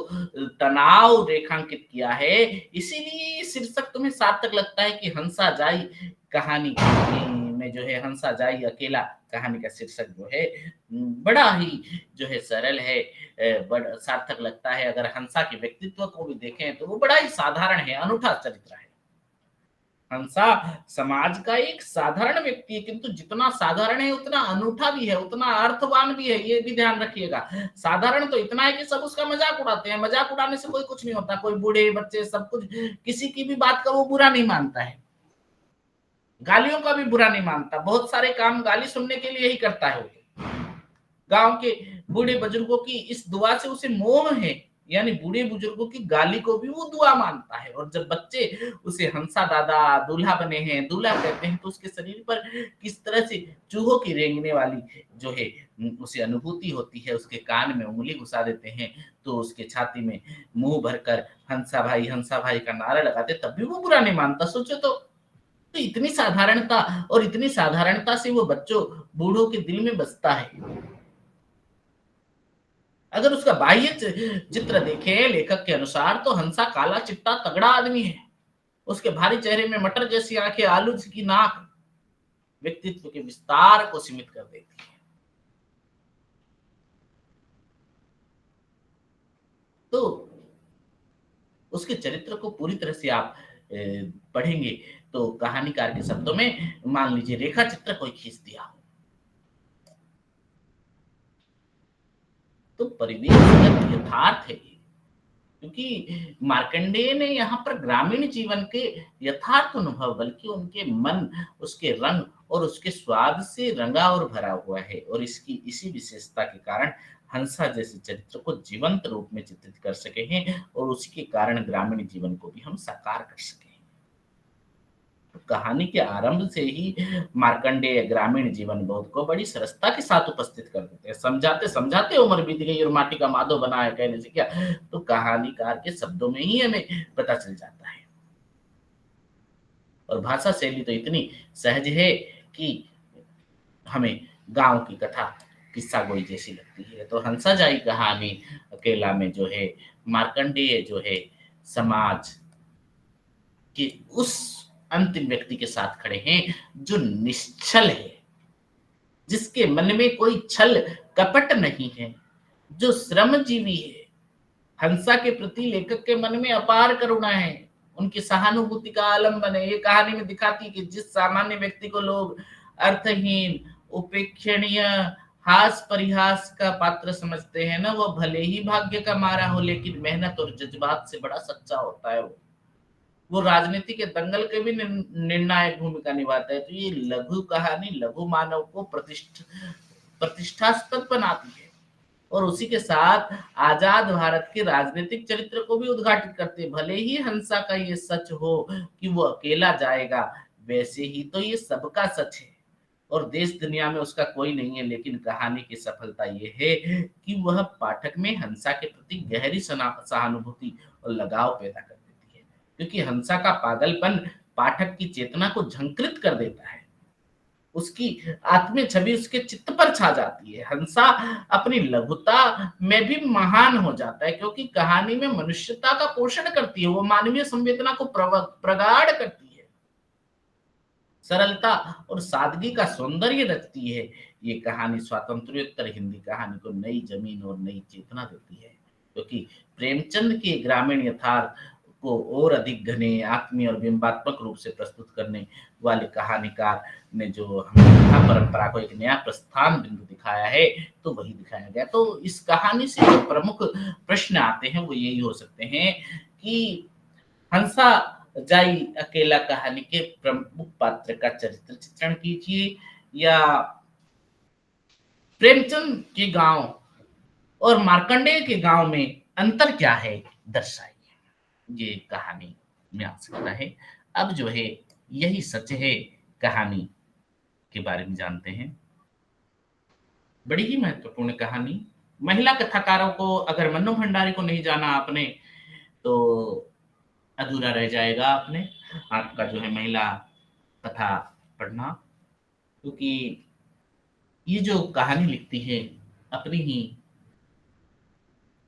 तनाव रेखांकित किया है, इसीलिए शीर्षक तुम्हें सार्थक लगता है कि हंसा जाई कहानी में जो है, हंसा जाई अकेला कहानी का शीर्षक जो है बड़ा ही जो है सरल है, बड़ा सार्थक लगता है। अगर हंसा के व्यक्तित्व को भी देखें तो वो बड़ा ही साधारण है, अनूठा चरित्र है। हंसा समाज का एक साधारण व्यक्ति है, किंतु जितना साधारण है उतना अनूठा भी है, उतना अर्थवान भी है। ये भी ध्यान रखिएगा। साधारण तो इतना है कि सब उसका मजाक उड़ाते हैं, मजाक उड़ाने से कोई कुछ नहीं होता, कोई बूढ़े बच्चे सब कुछ, किसी की भी बात का वो बुरा नहीं मानता है, गालियों का भी बुरा नहीं मानता, बहुत सारे काम गाली सुनने के लिए ही करता है। गांव के बूढ़े बुजुर्गों की इस दुआ से उसे मोह है, यानी बूढ़े बुजुर्गों की गाली को भी वो दुआ मानता है। और जब बच्चे उसे हंसा दादा दूल्हा बने हैं, दूल्हा कहते हैं, तो उसके शरीर पर किस तरह से चूहों की रेंगने वाली जो है उसे अनुभूति होती है। उसके कान में उंगली घुसा देते हैं तो उसके छाती में मुंह भरकर हंसा भाई का नारा लगाते, तब भी वो बुरा नहीं मानता। सोचो तो इतनी साधारणता, और इतनी साधारणता से वो बच्चों बूढ़ों के दिल में बसता है। अगर उसका बाह्य चित्र देखें लेखक के अनुसार तो हंसा काला चिट्टा तगड़ा आदमी है। उसके भारी चेहरे में मटर जैसी आंखें, आलू की नाक व्यक्तित्व के विस्तार को सीमित कर देती है। तो उसके चरित्र को पूरी तरह से आप पढ़ेंगे तो कहानीकार के शब्दों में मान लीजिए रेखा चित्र कोई खींच दिया हो, तो परिवेश यथार्थ है, क्योंकि मार्कंडेय ने यहाँ पर ग्रामीण जीवन के यथार्थ अनुभव बल्कि उनके मन, उसके रंग और उसके स्वाद से रंगा और भरा हुआ है। और इसकी इसी विशेषता के कारण हंसा जैसे चरित्र को जीवंत रूप में चित्रित कर सके हैं, और उसी के कारण ग्रामीण जीवन को भी हम साकार कर सके। कहानी के आरंभ से ही मार्कंडेय ग्रामीण जीवन बोध को बड़ी सरसता के साथ उपस्थित कर देते हैं। समझाते समझाते उम्र बीत गई और माटी का माधो बना है, कहने से क्या, तो कहानीकार के शब्दों में ही हमें पता चल जाता है। और भाषा शैली तो इतनी सहज है कि हमें गांव की कथा किस्सा गोई जैसी लगती है। तो हंसा जाई कहानी अकेला में जो है मार्कंडेय जो है समाज के उस अंतिम व्यक्ति के साथ खड़े हैं जो निश्चल है, जिसके मन में कोई छल कपट नहीं है, जो श्रमजीवी है। हंसा के प्रति लेखक के मन में अपार करुणा है, उनकी सहानुभूति का आलम्बन है। ये कहानी में दिखाती है कि जिस सामान्य व्यक्ति को लोग अर्थहीन, उपेक्षणीय, हास परिहास का पात्र समझते हैं ना, वो भले ही भाग्य का मारा हो लेकिन मेहनत और जज्बात से बड़ा सच्चा होता है। वो राजनीति के दंगल के भी निर्णायक भूमिका निभाता है। तो ये लघु कहानी लघु मानव को प्रतिष्ठास्पद बनाती है। और उसी के साथ आजाद भारत के राजनीतिक चरित्र को भी उद्घाटित करते हैं। भले ही हंसा का ये सच हो कि वो अकेला जाएगा, वैसे ही तो ये सबका सच है और देश दुनिया में उसका कोई नहीं है। लेकिन कहानी की सफलता ये है कि वह पाठक में हंसा के प्रति गहरी सहानुभूति और लगाव पैदा कर देती है, क्योंकि हंसा का पागलपन पाठक की चेतना को झंकृत कर देता है। उसकी आत्मीय छवि उसके चित्त पर छा जाती है। हंसा अपनी लघुता में भी महान हो जाता है, क्योंकि कहानी में मनुष्यता का पोषण करती है, वो मानवीय संवेदना को प्रगाढ़ करती है, सरलता और सादगी का सौंदर्य रचती है। ये कहानी स्वातंत्र्योत्तर हिंदी कहानी को नई जमीन और नई चेतना देती है, क्योंकि प्रेमचंद के ग्रामीण यथार्थ को और अधिक घने, आत्मीय और बिंबात्मक रूप से प्रस्तुत करने वाले कहानीकार ने जो कथा परंपरा को एक नया प्रस्थान बिंदु दिखाया है, तो वही दिखाया गया। तो इस कहानी से जो प्रमुख प्रश्न आते हैं वो यही हो सकते हैं कि हंसा जाई अकेला कहानी के प्रमुख पात्र का चरित्र चित्रण कीजिए, या प्रेमचंद के गांव और मार्कंडेय के गांव में अंतर क्या है दर्शाइए। ये कहानी में आ सकता है। अब जो है यही सच है कहानी के बारे में जानते हैं। बड़ी ही महत्वपूर्ण कहानी। महिला कथाकारों को, अगर मन्नू भंडारी को नहीं जाना आपने तो अधूरा रह जाएगा आपका जो है महिला कथा पढ़ना, क्योंकि ये जो कहानी लिखती है अपनी ही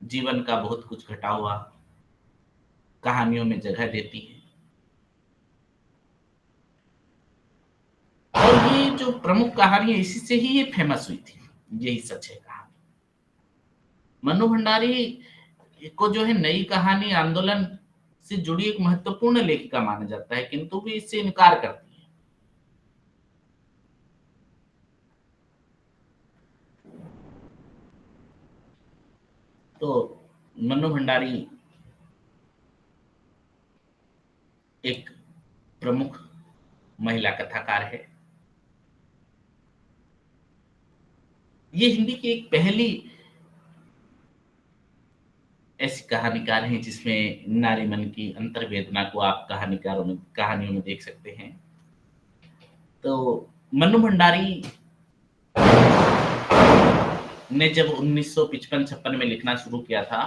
जीवन का बहुत कुछ घटा हुआ कहानियों में जगह देती है। और ये जो प्रमुख कहानी है इसी से ही ये फेमस हुई थी, यही सच है कहानी। मन्नू भंडारी को जो है नई कहानी आंदोलन से जुड़ी एक महत्वपूर्ण लेखिका माना जाता है, किंतु भी इससे इनकार करती है। तो मन्नू भंडारी एक प्रमुख महिला कथाकार है। ये हिंदी की एक पहली ऐसी कहानीकार हैं जिसमें नारी मन की अंतर्वेदना को आप कहानियों में देख सकते हैं। तो मन्नू भंडारी ने जब 1955-56 में लिखना शुरू किया था,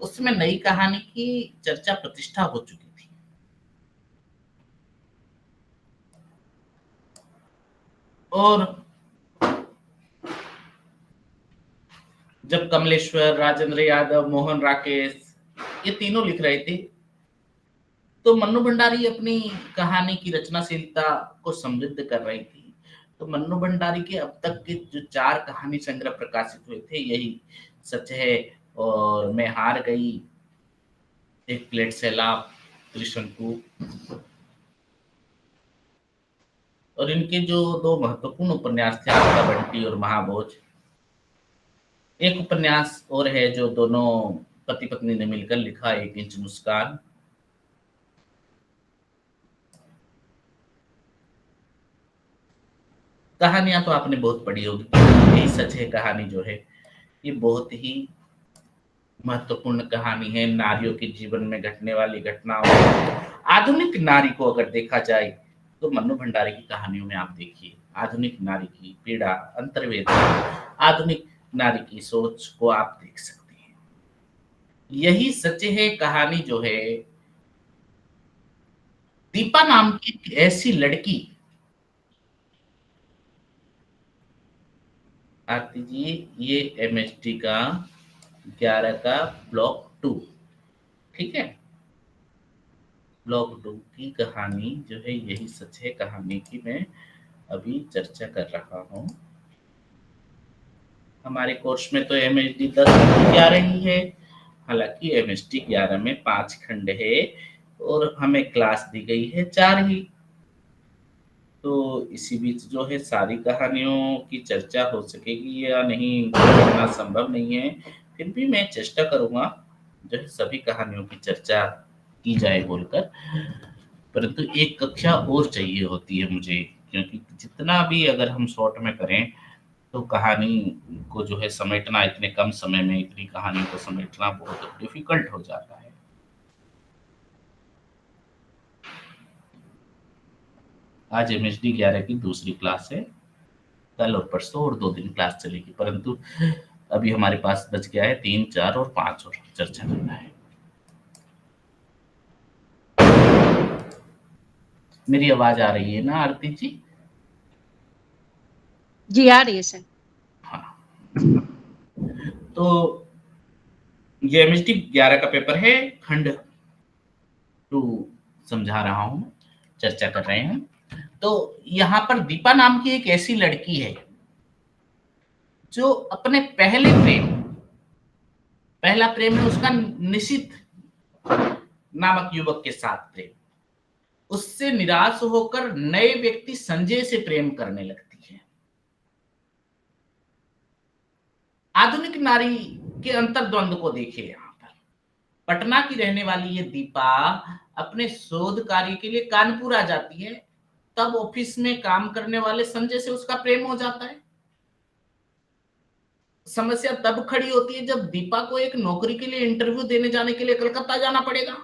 उस समय नई कहानी की चर्चा प्रतिष्ठा हो चुकी थी। और जब कमलेश्वर, राजेंद्र यादव, मोहन राकेश ये तीनों लिख रहे थे, तो मन्नू भंडारी अपनी कहानी की रचनाशीलता को समृद्ध कर रही थी। तो मन्नू भंडारी के अब तक के जो 4 कहानी संग्रह प्रकाशित हुए थे, यही सच है और मैं हार गई, एक प्लेट सैलाब, त्रिशंकु, और इनके जो 2 महत्वपूर्ण उपन्यास थे, आपका बंटी और महाभोज। एक उपन्यास और है जो दोनों पति पत्नी ने मिलकर लिखा, 1 इंच मुस्कान। कहानियां तो आपने बहुत पढ़ी होगी, यही सच है कहानी जो है ये बहुत ही महत्वपूर्ण कहानी है। नारियों के जीवन में घटने वाली घटनाओं, आधुनिक नारी को अगर देखा जाए तो मन्नू भंडारी की कहानियों में आप देखिए आधुनिक नारी की पीड़ा, अंतर्वेदना, आधुनिक नारी की सोच को आप देख सकते हैं। यही सच है कहानी जो है दीपा नाम की एक ऐसी लड़की, आरती जी ये एमएसटी का 11 का ब्लॉक 2, ठीक है, ब्लॉक 2 की कहानी जो है यही सच है कहानी की मैं अभी चर्चा कर रहा हूँ। हमारे कोर्स में तो एमएसडी 10 11 ही है, हालांकि एमएसटी 11 में 5 खंड है और हमें क्लास दी गई है 4 ही। तो इसी बीच जो है सारी कहानियों की चर्चा हो सकेगी या नहीं करना संभव नहीं है, फिर भी मैं चेष्टा करूंगा जो है सभी कहानियों की चर्चा की जाए बोलकर। परंतु एक कक्षा और चाहिए होती है मुझे, क्योंकि जितना भी अगर हम शॉर्ट में करें तो कहानी को जो है समेटना, इतने कम समय में इतनी कहानी को समेटना बहुत डिफिकल्ट हो जाता है। आज एमएचडी 11 की दूसरी क्लास है। कल और परसों और 2 दिन क्लास चलेगी, परंतु अभी हमारे पास बच गया है 3, 4 और 5 और चर्चा करना है। मेरी आवाज आ रही है ना आरती जी? जी आ रही है सर। हाँ, तो ये एमएचडी 11 का पेपर है, खंड 2 समझा रहा हूं, चर्चा कर रहे हैं। तो यहाँ पर दीपा नाम की एक ऐसी लड़की है जो अपने पहला प्रेम है उसका निशित नामक युवक के साथ प्रेम। उससे निराश होकर नए व्यक्ति संजय से प्रेम करने लगती है। आधुनिक नारी के अंतर्द्वंद को देखिए। यहाँ पर पटना की रहने वाली ये दीपा अपने शोध कार्य के लिए कानपुर आ जाती है। तब ऑफिस में काम करने वाले संजय से उसका प्रेम हो जाता है। समस्या तब खड़ी होती है जब दीपा को एक नौकरी के लिए इंटरव्यू देने जाने के लिए कलकत्ता जाना पड़ेगा।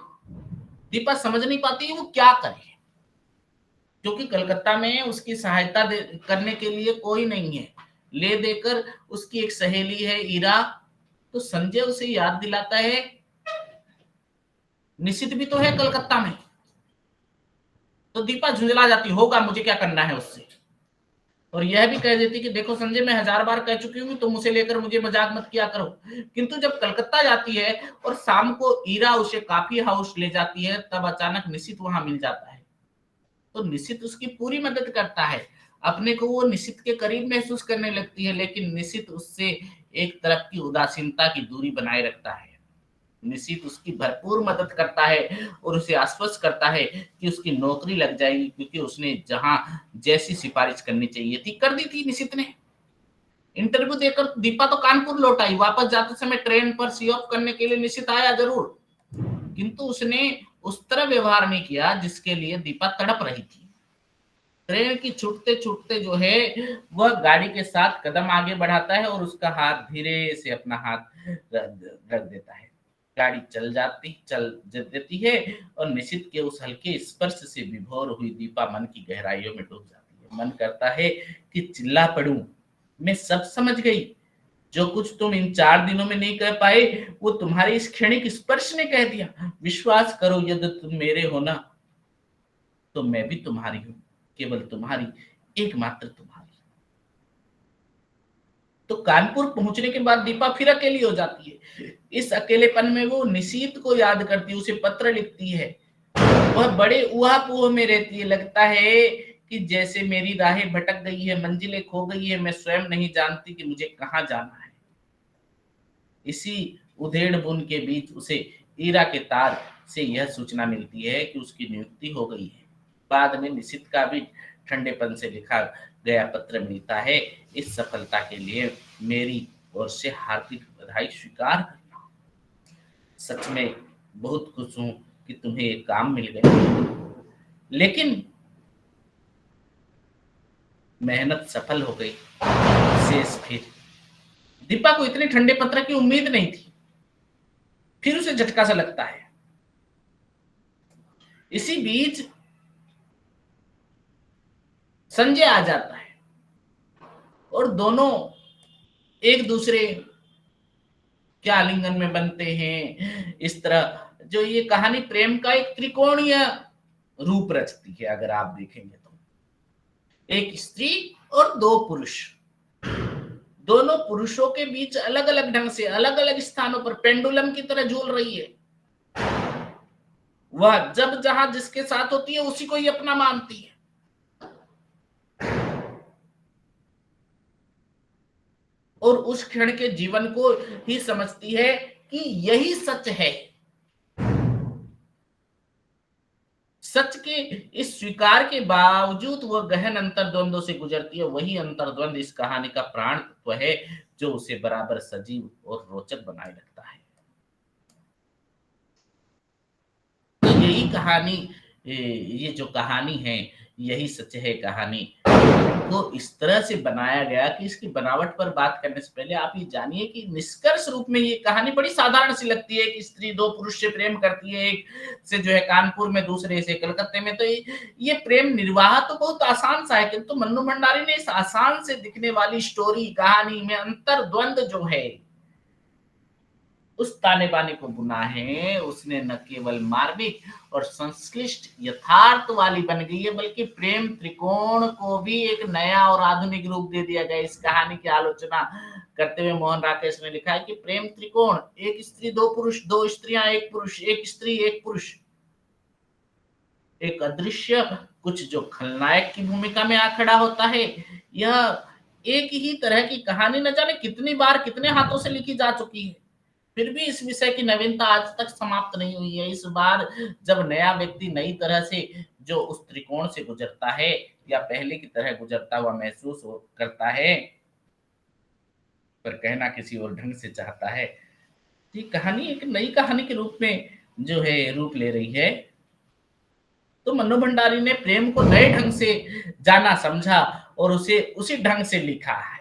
दीपा समझ नहीं पाती है वो क्या करे, क्योंकि कलकत्ता में उसकी सहायता करने के लिए कोई नहीं है। ले देकर उसकी एक सहेली है ईरा। तो संजय उसे याद दिलाता है निश्चित भी तो है कलकत्ता में। तो दीपा झुंझला जाती, होगा, मुझे क्या करना है उससे। और यह भी कह देती कि देखो संजय, मैं 1000 बार कह चुकी हूँ तुम उसे लेकर मुझे मजाक मत किया करो। किंतु जब कलकत्ता जाती है और शाम को ईरा उसे कॉफी हाउस ले जाती है, तब अचानक निशित वहां मिल जाता है। तो निशित उसकी पूरी मदद करता है। अपने को वो निशित के करीब महसूस करने लगती है, लेकिन निशित उससे एक तरफ की उदासीनता की दूरी बनाए रखता है। निशित उसकी भरपूर मदद करता है और उसे आश्वस्त करता है कि उसकी नौकरी लग जाएगी, क्योंकि उसने जहां जैसी सिफारिश करनी चाहिए थी कर दी थी निशित ने। इंटरव्यू देकर दीपा तो कानपुर लौट आई। वापस जाते समय ट्रेन पर सी ऑफ करने के लिए निशित आया जरूर, किंतु उसने उस तरह व्यवहार नहीं किया जिसके लिए दीपा तड़प रही थी। ट्रेन की छूटते छूटते जो है वह गाड़ी के साथ कदम आगे बढ़ाता है और उसका हाथ धीरे से अपना हाथ रख देता है। गाड़ी चल देती है और निशित के उस हल्के स्पर्श से विभोर हुई दीपा मन की गहराइयों में डूब जाती है। मन करता है कि चिल्ला पड़ूं, मैं सब समझ गई। जो कुछ तुम इन 4 दिनों में नहीं कह पाए वो तुम्हारे इस क्षणिक स्पर्श ने कह दिया। विश्वास करो, यदि तुम मेरे हो ना तो मैं भी तुम्हारी हूं, केवल तुम्हारी, एकमात्र तुम्हारी। तो कानपुर पहुंचने के बाद दीपा फिर अकेली हो जाती है। इस अकेलेपन में वो निशीत को याद करती है, उसे पत्र लिखती है। वह बड़े ऊहापोह में रहती है। लगता है कि जैसे मेरी राहें भटक गई है, मंजिलें खो गई है, मैं स्वयं नहीं जानती कि मुझे कहाँ जाना है। इसी उधेड़ बुन के बीच उसे ईरा के तार से यह सूचना मिलती है कि उसकी नियुक्ति हो गई है। बाद में निशित का भी ठंडेपन से लिखा गया पत्र मिलता है। इस सफलता के लिए मेरी ओर से हार्दिक बधाई स्वीकार करना। सच में बहुत खुश हूं कि तुम्हें एक काम मिल गया, लेकिन मेहनत सफल हो गई। शेष फिर। दीपा को इतने ठंडे पत्र की उम्मीद नहीं थी। फिर उसे झटका सा लगता है। इसी बीच संजय आ जाता है और दोनों एक दूसरे के आलिंगन में बनते हैं। इस तरह जो ये कहानी प्रेम का एक त्रिकोणीय रूप रचती है। अगर आप देखेंगे तो एक स्त्री और 2 पुरुष, दोनों पुरुषों के बीच अलग अलग ढंग से अलग अलग स्थानों पर पेंडुलम की तरह झूल रही है। वह जब जहां जिसके साथ होती है उसी को ही अपना मानती है। और उस क्षण के जीवन को ही समझती है कि यही सच है। सच के इस स्वीकार के बावजूद वह गहन अंतर्द्वंदों से गुजरती है। वही अंतर्द्वंद इस कहानी का प्राण तत्व है जो उसे बराबर सजीव और रोचक बनाए रखता है। तो यही कहानी, ये जो कहानी है, यही सच है कहानी। तो इस तरह से बनाया गया कि इसकी बनावट पर बात करने से पहले आप ये जानिए कि निष्कर्ष रूप में ये कहानी बड़ी साधारण सी लगती है कि स्त्री दो पुरुष से प्रेम करती है, एक से जो है कानपुर में, दूसरे से कलकत्ते में। तो ये प्रेम निर्वाह तो बहुत आसान सा है, किंतु मन्नू भंडारी ने इस आसान से दिखने वाली स्टोरी कहानी में अंतर द्वंद जो है उस ताने बाने को बुना है, उसने न केवल मार्मिक और संश्लिष्ट यथार्थ वाली बन गई है, बल्कि प्रेम त्रिकोण को भी एक नया और आधुनिक रूप दे दिया गया। इस कहानी की आलोचना करते हुए मोहन राकेश ने लिखा है कि प्रेम त्रिकोण, एक स्त्री दो पुरुष, दो स्त्रियां एक पुरुष, एक स्त्री एक पुरुष, एक अदृश्य कुछ जो खलनायक की भूमिका में आ खड़ा होता है। यह एक ही तरह की कहानी न जाने कितनी बार कितने हाथों से लिखी जा चुकी है, फिर भी इस विषय की नवीनता आज तक समाप्त नहीं हुई है। इस बार जब नया व्यक्ति नई तरह से जो उस त्रिकोण से गुजरता है या पहले की तरह गुजरता हुआ महसूस करता है, पर कहना किसी और ढंग से चाहता है, ये कहानी एक नई कहानी के रूप में जो है रूप ले रही है। तो मन्नू भंडारी ने प्रेम को नए ढंग से जाना समझा और उसे उसी ढंग से लिखा है।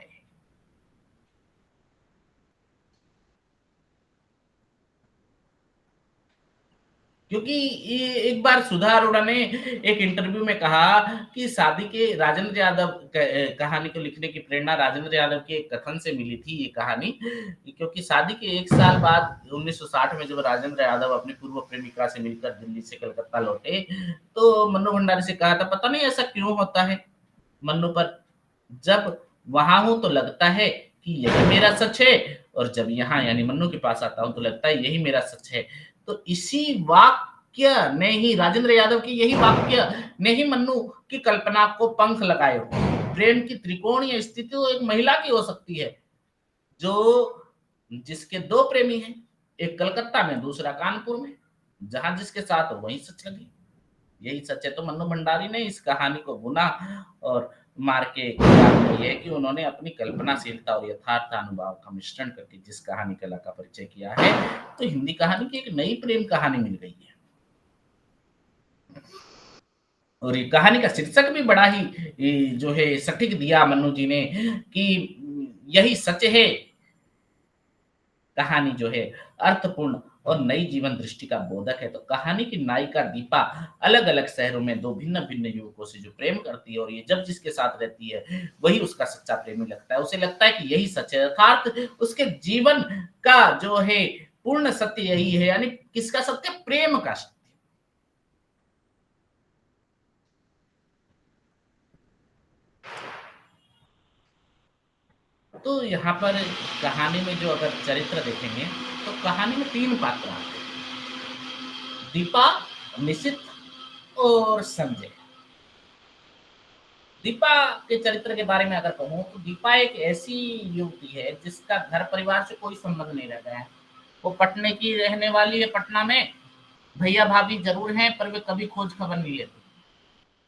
क्योंकि ये एक बार सुधा अरोड़ा ने एक इंटरव्यू में कहा कि शादी के राजेंद्र यादव कहानी को लिखने की प्रेरणा राजेंद्र यादव के एक कथन से मिली थी ये कहानी, क्योंकि शादी के एक साल बाद 1960 में जब राजेंद्र यादव अपनी पूर्व प्रेमिका से मिलकर दिल्ली से कलकत्ता लौटे तो मन्नू भंडारी से कहा था, पता नहीं ऐसा क्यों होता है मन्नू, पर जब वहां हूं तो लगता है कि यही मेरा सच है, और जब यहाँ यानी मन्नू के पास आता हूं तो लगता है यही मेरा सच है। तो इसी वाक्य ने ही, राजेंद्र यादव की यही वाक्य ने ही मन्नू की कल्पना को पंख लगाए हो। प्रेम की त्रिकोणीय स्थिति तो एक महिला की हो सकती है जो जिसके दो प्रेमी हैं, एक कलकत्ता में दूसरा कानपुर में, जहां जिसके साथ वही सच लगी, यही सच है। तो मन्नू भंडारी ने इस कहानी को बुना और मार के ये है कि उन्होंने अपनी कल्पनाशीलता और यथार्थ अनुभव का मिश्रण करके जिस कहानी कला का परिचय किया है, तो हिंदी कहानी की एक नई प्रेम कहानी मिल गई है। और ये कहानी का शीर्षक भी बड़ा ही जो है सटीक दिया मन्नू जी ने कि यही सच है। कहानी जो है अर्थपूर्ण और नई जीवन दृष्टि का बोधक है। तो कहानी की नायिका दीपा अलग अलग शहरों में दो भिन्न भिन्न युवकों से जो प्रेम करती है और ये जब जिसके साथ रहती है वही उसका सच्चा प्रेमी लगता है, उसे लगता है कि यही सच है, अर्थात उसके जीवन का जो है पूर्ण सत्य यही है। यानी किसका सत्य? प्रेम का सत्य। तो यहाँ पर कहानी में जो अगर चरित्र देखेंगे तो कहानी में तीन पात्र आते हैं, दीपा, निशित और संजय। दीपा के चरित्र के बारे में अगर कहूं तो दीपा एक ऐसी युवती है जिसका घर परिवार से कोई संबंध नहीं रह गया है। वो पटने की रहने वाली है, पटना में भैया भाभी जरूर हैं पर वे कभी खोज खबर नहीं लेते।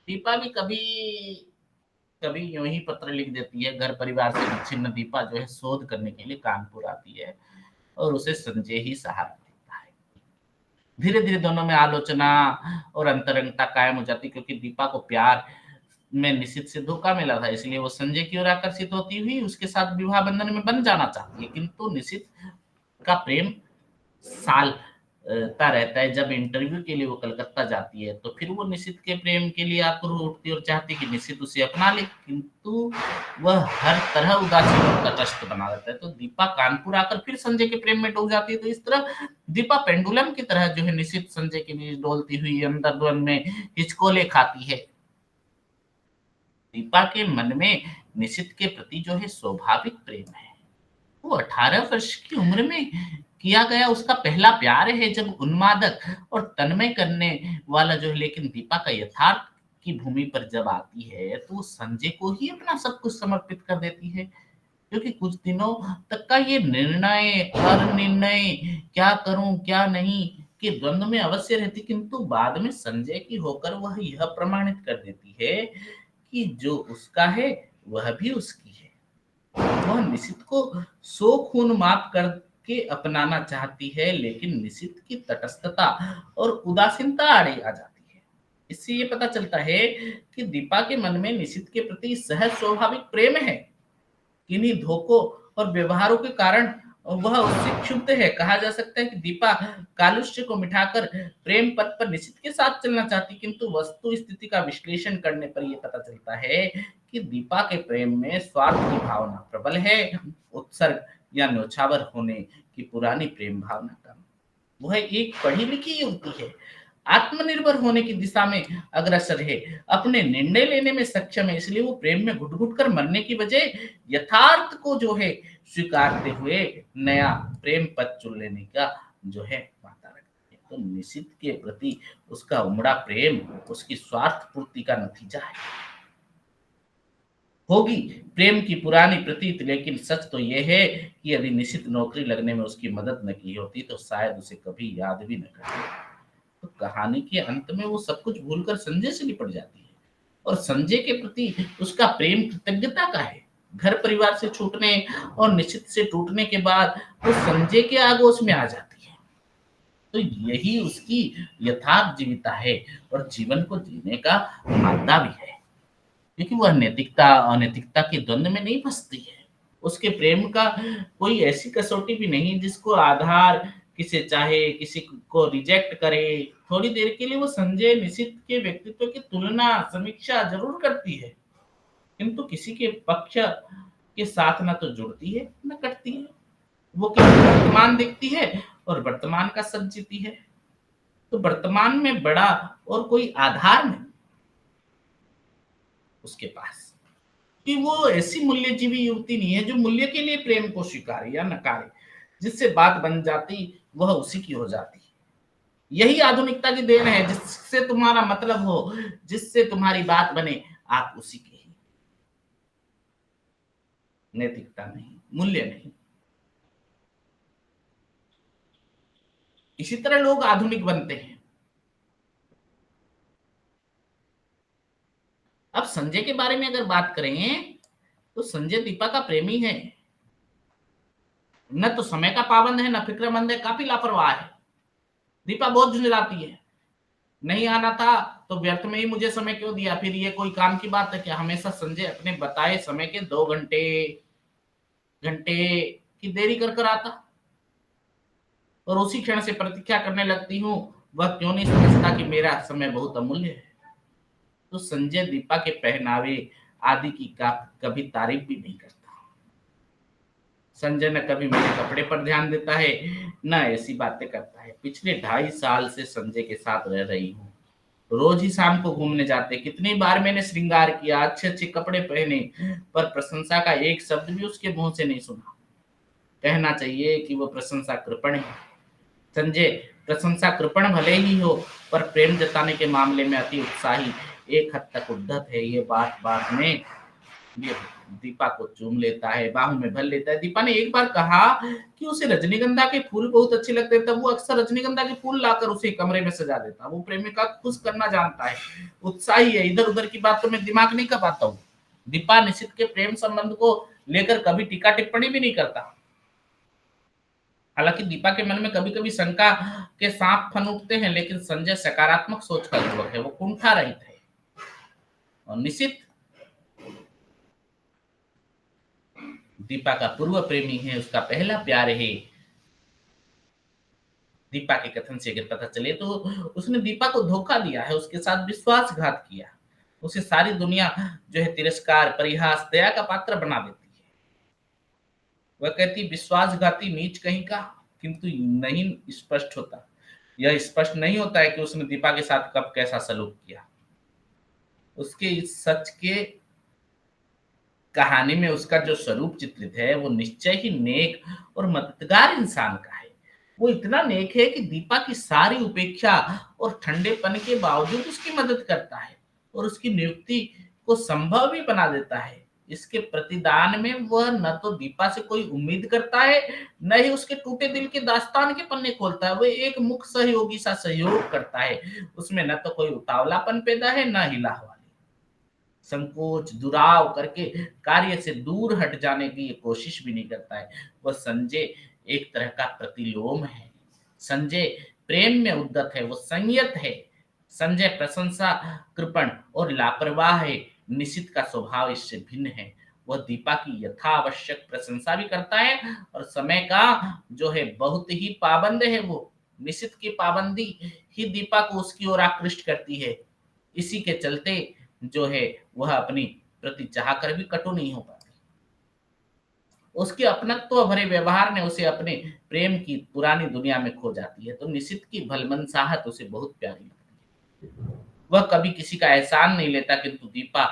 दीपा भी कभी कभी यूं ही पत्र लिख देती है, घर परिवार से विच्छिन्न दीपा जो है शोध करने के लिए कानपुर आती है और उसे संजय ही सहारा देता है। धीरे धीरे दोनों में आलोचना और अंतरंगता कायम हो जाती, क्योंकि दीपा को प्यार में निशित से धोखा मिला था, इसलिए वो संजय की ओर आकर्षित होती हुई उसके साथ विवाह बंधन में बन जाना चाहती है। किंतु निशित का प्रेम सालता रहता है। जब इंटरव्यू के लिए वो कलकत्ता जाती है तो फिर वो निशित के प्रेम के लिए आतुर उठती और चाहती कि निशित उसे अपना ले, किंतु वह हर तरह उदासीन और तटस्थ बना रहता है। तो दीपा कानपुर आकर फिर संजय के प्रेम में डूब जाती है। तो इस तरह दीपा पेंडुलम की तरह जो है निशित संजय के बीच डोलती हुई अंदर द्वंद में हिचकोले खाती है। दीपा के मन में निशित के प्रति जो है स्वाभाविक प्रेम है। वो 18 वर्ष की उम्र में किया गया उसका पहला प्यार है, जब उन्मादक और तन्मय करने वाला जो है। लेकिन दीपा का यथार्थ की भूमि पर जब आती है तो वो संजय को ही अपना सब कुछ समर्पित कर देती है, क्योंकि कुछ दिनों तक का ये निर्णय हर निर्णय क्या करूं क्या नहीं के द्वंद में अवश्य रहती, किंतु बाद में संजय की होकर वह यह प्रमाणित कर देती है कि जो उसका है वह भी उसकी है। वह निशित को सो खून माफ करके अपनाना चाहती है, लेकिन निशित की तटस्थता और उदासीनता आड़ी आ जाती है। इससे ये पता चलता है कि दीपा के मन में निशित के प्रति सहज स्वाभाविक प्रेम है। किन्हीं धोखों और व्यवहारों के कारण वह उससे क्षुब्ध है। कहा जा सकता है कि दीपा कालुष्य को मिटाकर प्रेम पथ पर निशित के साथ चलना चाहती, किंतु वस्तु स्थिति का विश्लेषण करने पर यह पता चलता है कि दीपा के प्रेम में स्वार्थ की भावना प्रबल है, उत्सर्ग या न्योछावर होने की पुरानी प्रेम भावना कम। वह एक पढ़ी लिखी युवती है, आत्मनिर्भर होने की दिशा में अग्रसर है, अपने निर्णय लेने में सक्षम है, इसलिए वो प्रेम में घुट घुट कर मरने की बजाय यथार्थ को जो है स्वीकारते हुए नया प्रेम पथ चुन लेने का जो है वादा रखती है। तो निशित के प्रति उसका उमड़ा प्रेम उसकी स्वार्थ पूर्ति का नतीजा है। होगी प्रेम की पुरानी प्रतीत, लेकिन सच तो यह है कि यदि निशित नौकरी लगने में उसकी मदद न की होती तो शायद उसे कभी याद भी न करती। तो कहानी के अंत में वो सब कुछ भूलकर संजय से निपट जाती है और संजय के प्रति उसका प्रेम कृतज्ञता का है। घर परिवार से छूटने और निश्चित से टूटने के बाद वो संजय के आगोश में आ जाती है। तो यही उसकी यथार्थ जीविता है और जीवन को जीने का मादा भी है, क्योंकि वह नैतिकता अनैतिकता के द्वंद में नहीं फंसती है। उसके प्रेम का कोई ऐसी कसौटी भी नहीं जिसको आधार किसे चाहे किसी को रिजेक्ट करे। थोड़ी देर के लिए वो संजय निशित के व्यक्तित्व की तुलना समीक्षा जरूर करती है, किंतु किसी के पक्ष के साथ ना तो जुड़ती है ना कटती है। वो केवल वर्तमान देखती है और वर्तमान का सच जीती है। तो वर्तमान में बड़ा और कोई आधार नहीं उसके पास, कि वो ऐसी मूल्यजीवी युवती नहीं है जो मूल्य के लिए प्रेम को स्वीकारे या नकारे। जिससे बात बन जाती वह उसी की हो जाती। यही आधुनिकता की देन है, जिससे तुम्हारा मतलब हो, जिससे तुम्हारी बात बने, आप उसी के ही। नैतिकता नहीं, मूल्य नहीं। इसी तरह लोग आधुनिक बनते हैं। अब संजय के बारे में अगर बात करें तो संजय दीपा का प्रेमी है, न तो समय का पाबंद है, न फिक्रमंद है, काफी लापरवाह है। दीपा बहुत झुंझलाती है, नहीं आना था तो व्यर्थ में ही मुझे समय क्यों दिया। फिर ये कोई काम की बात है कि हमेशा संजय अपने बताए समय के 2 घंटे की देरी कर कर आता और उसी क्षण से प्रतीक्षा करने लगती हूँ। वह क्यों नहीं समझता कि मेरा समय बहुत अमूल्य है। तो संजय दीपा के पहनावे आदि की कभी तारीफ भी नहीं करता। संजय न कभी मेरे कपड़े पर ध्यान देता है, न ऐसी बातें करता है। पिछले 2.5 साल से संजय के साथ रह रही हूँ। रोज ही शाम को घूमने जाते। कितनी बार मैंने श्रृंगार किया, अच्छे अच्छे कपड़े पहने, पर प्रशंसा का एक शब्द भी उसके मुंह से नहीं सुना। कहना चाहिए कि वो प्रशंसा कृपण है। संजय प्रशंसा कृपण भले ही हो, पर प्रेम जताने के मामले में अति उत्साही, एक हद तक उद्धत है। ये बात बात में ये दीपा को चूम लेता है, बाहों में भर लेता है। दीपा ने एक बार कहा कि उसे रजनीगंधा के फूल बहुत अच्छे लगते, तब वो अक्सर रजनीगंधा के फूल लाकर उसे कमरे में सजा देता। वो प्रेमिका को खुश करना जानता है, उत्साही है। इधर उधर की बातों में दिमाग नहीं खपाता हूँ। दीपा निशित के प्रेम संबंध को लेकर कभी टीका टिप्पणी भी नहीं करता। हालांकि दीपा के मन में कभी कभी शंका के सांप फन उठते हैं, लेकिन संजय सकारात्मक सोच का युवक है, वो कुंठा रहित है। और निशित दीपा का पूर्व प्रेमी है, उसका पहला प्यार है। दीपा के कथन से अगर पता चले तो उसने दीपा को धोखा दिया है, उसके साथ विश्वासघात किया। उसे सारी दुनिया जो है तिरस्कार, परिहास, दया का पात्र बना देती है। वह कहती विश्वासघाती नीच कहीं का, किंतु नहीं स्पष्ट होता, यह स्पष्ट नहीं होता है कि उसने दीपा के साथ कब कैसा सलूक किया। उसके इस सच के कहानी में उसका जो स्वरूप चित्रित है वो निश्चय ही नेक और मददगार इंसान का है। वो इतना नेक है कि दीपा की सारी उपेक्षा और ठंडेपन के बावजूद उसकी मदद करता है और उसकी नियुक्ति को संभव भी बना देता है। इसके प्रतिदान में वह न तो दीपा से कोई उम्मीद करता है, न ही उसके टूटे दिल के दास्तान के पन्ने खोलता है। वह एक मुख्य सहयोगी सा सहयोग करता है। उसमें न तो कोई उतावलापन पैदा है, न हिला हुआ संकोच दुराव करके कार्य से दूर हट जाने की कोशिश भी नहीं करता है। वह संजय एक तरह का प्रतिलोम है। संजय प्रेम में उद्यत है, वो संयत है, संजय प्रशंसा कृपण और लापरवाह है। निशित का स्वभाव इससे भिन्न है। वह दीपा की यथावश्यक प्रशंसा भी करता है और समय का जो है बहुत ही पाबंद है। वो निशित की पाबंदी ही दीपा को उसकी ओर आकृष्ट करती है। इसी के चलते जो है वह अपनी प्रति चाहकर भी कटु नहीं हो पाती। उसके अपनत्व भरे व्यवहार ने उसे अपने प्रेम की पुरानी दुनिया में खो जाती है। तो निशित की भलमनसाहट उसे बहुत प्यारी लगती है। वह कभी किसी का एहसान नहीं लेता, किंतु दीपा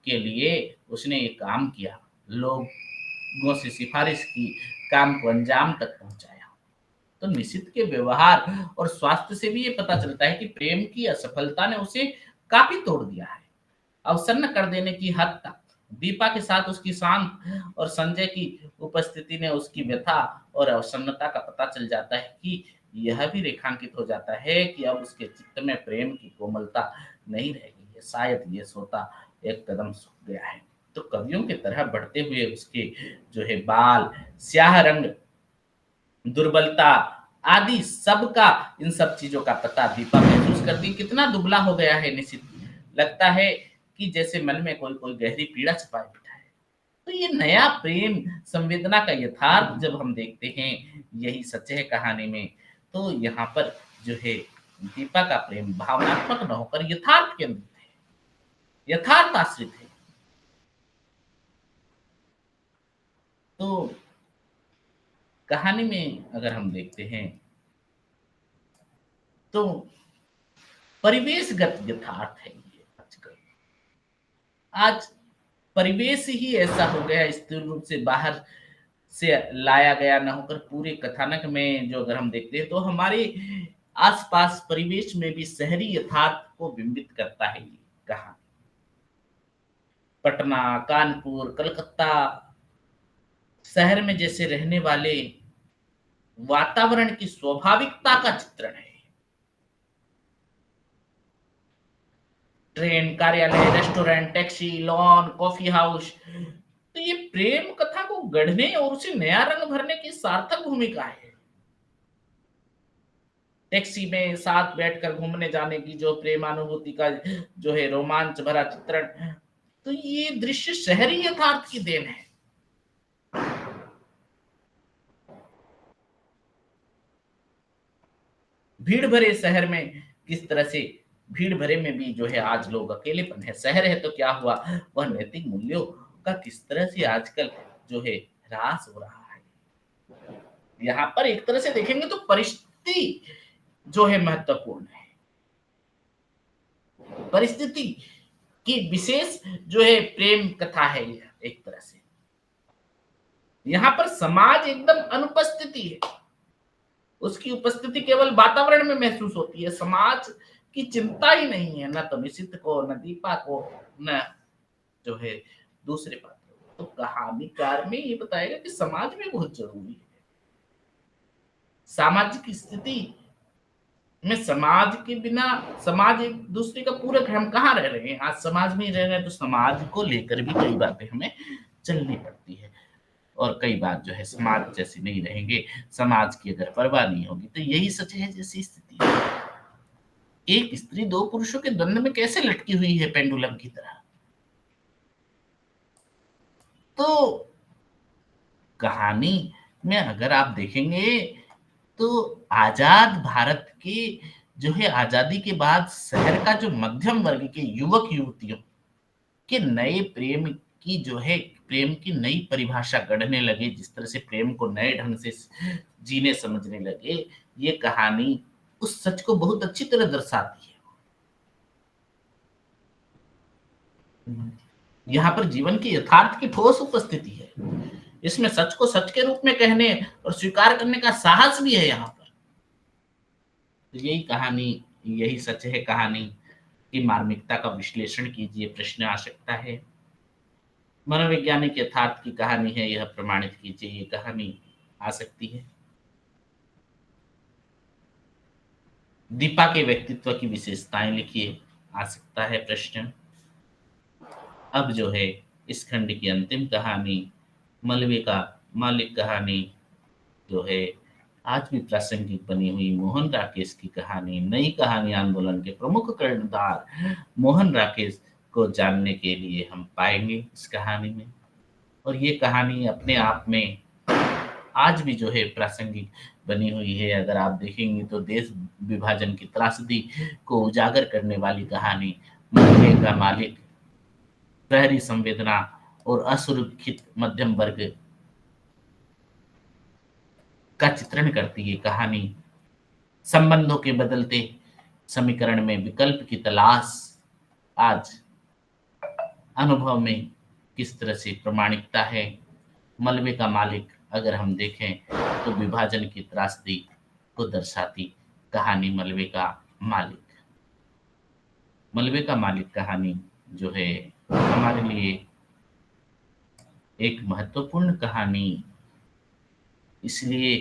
के लिए उसने एक काम किया, लोगों से सिफारिश की, काम को अंजाम तक पहुंचाया। तो निशित के व्यवहार और स्वास्थ्य से भी ये पता चलता है कि प्रेम की असफलता ने उसे काफी तोड़ दिया है, अवसन्न कर देने की हद तक। दीपा के साथ उसकी शांत और संजय की उपस्थिति ने उसकी व्यथा और अवसन्नता का पता चल जाता है कि यह भी रेखांकित हो जाता है कि अब उसके चित्त में प्रेम की कोमलता नहीं रह गई है। शायद ये सोता एक कदम सूख गया है। तो कवियों की तरह बढ़ते हुए उसके जो है बाल, स्याह रंग, दुर्बलता आदि सबका, इन सब चीजों का पता दीपा महसूस करती। कितना दुबला हो गया है निशित, लगता है कि जैसे मन में कोई कोई गहरी पीड़ा छिपाए बैठा है। तो ये नया प्रेम संवेदना का यथार्थ जब हम देखते हैं, यही सच है कहानी में। तो यहाँ पर जो है दीपा का प्रेम भावनात्मक न होकर यथार्थ केंद्रित है, यथार्थ आश्रित है। तो कहानी में अगर हम देखते हैं तो परिवेशगत यथार्थ है ये। आजकल आज परिवेश ही ऐसा हो गया, स्थिर रूप से बाहर से लाया गया न होकर पूरे कथानक में जो अगर हम देखते हैं तो हमारे आसपास परिवेश में भी शहरी यथार्थ को बिंबित करता है ये कहानी। पटना, कानपुर, कलकत्ता शहर में जैसे रहने वाले वातावरण की स्वाभाविकता का चित्रण है। ट्रेन, कार्यालय, restaurant, taxi, lawn, coffee house. तो ये प्रेम कथा को गढ़ने और उसे नया रंग भरने की सार्थक भूमिका है। टैक्सी में साथ बैठकर घूमने जाने की जो प्रेमानुभूति का जो है रोमांच भरा चित्रण, तो ये दृश्य शहरी यथार्थ की देन है। भीड़ भरे शहर में किस तरह से, भीड़ भरे में भी जो है आज लोग अकेलेपन है। शहर है तो क्या हुआ, वह नैतिक मूल्यों का किस तरह से आजकल जो है ह्रास हो रहा है। यहाँ पर एक तरह से देखेंगे तो परिस्थिति जो है महत्वपूर्ण है। परिस्थिति की विशेष जो है प्रेम कथा है यह एक तरह से। यहाँ पर समाज एकदम अनुपस्थिति है, उसकी उपस्थिति केवल वातावरण में महसूस होती है। समाज की चिंता ही नहीं है, न तो निशित को, न दीपा को, न जो है दूसरे पात्र को। तो कहानीकार में ये बताएगा कि समाज में बहुत जरूरी है। सामाजिक स्थिति में समाज के बिना, समाज एक दूसरे का पूरक है। हम कहाँ रह रहे हैं, आज समाज में ही रह रहे हैं, तो समाज को लेकर भी कई बातें हमें चलनी पड़ती है। और कई बार जो है समाज जैसे नहीं रहेंगे, समाज की अगर परवाह नहीं होगी, तो यही सच है जैसी स्थिति है। एक स्त्री दो पुरुषों के द्वंद्व में कैसे लटकी हुई है पेंडुलम की तरह। तो कहानी में अगर आप देखेंगे तो आजाद भारत के जो है आजादी के बाद शहर का जो मध्यम वर्ग के युवक युवतियों के नए प्रेम की जो है, प्रेम की नई परिभाषा गढ़ने लगे, जिस तरह से प्रेम को नए ढंग से जीने समझने लगे, ये कहानी उस सच को बहुत अच्छी तरह दर्शाती है। यहाँ पर जीवन की यथार्थ की ठोस उपस्थिति है। इसमें सच को सच के रूप में कहने और स्वीकार करने का साहस भी है। यहाँ पर तो यही कहानी, यही सच है कहानी की मार्मिकता का विश्लेषण कीजिए, प्रश्न आ सकता है। मनोवैज्ञानिक यथार्थ की कहानी है, यह प्रमाणित कीजिए, ये कहानी आ सकती है। दीपा के व्यक्तित्व की विशेषताएं लिखिए, आ सकता है प्रश्न। अब जो है इस खंड की अंतिम कहानी, मलबे का मालिक कहानी जो है आज भी प्रासंगिक बनी हुई मोहन राकेश की कहानी, नई कहानी आंदोलन के प्रमुख किरदार मोहन राकेश को जानने के लिए हम पाएंगे इस कहानी में। और ये कहानी अपने आप में आज भी जो है प्रासंगिक बनी हुई है। अगर आप देखेंगे तो देश विभाजन की त्रासदी को उजागर करने वाली कहानी मलबे का मालिक, गहरी संवेदना और असुरक्षित मध्यम वर्ग का चित्रण करती है। कहानी संबंधों के बदलते समीकरण में विकल्प की तलाश आज अनुभव में किस तरह से प्रमाणिकता है। मलबे का मालिक अगर हम देखें तो विभाजन की त्रासदी को दर्शाती कहानी मलबे का मालिक। मलबे का मालिक कहानी जो है हमारे लिए एक महत्वपूर्ण कहानी इसलिए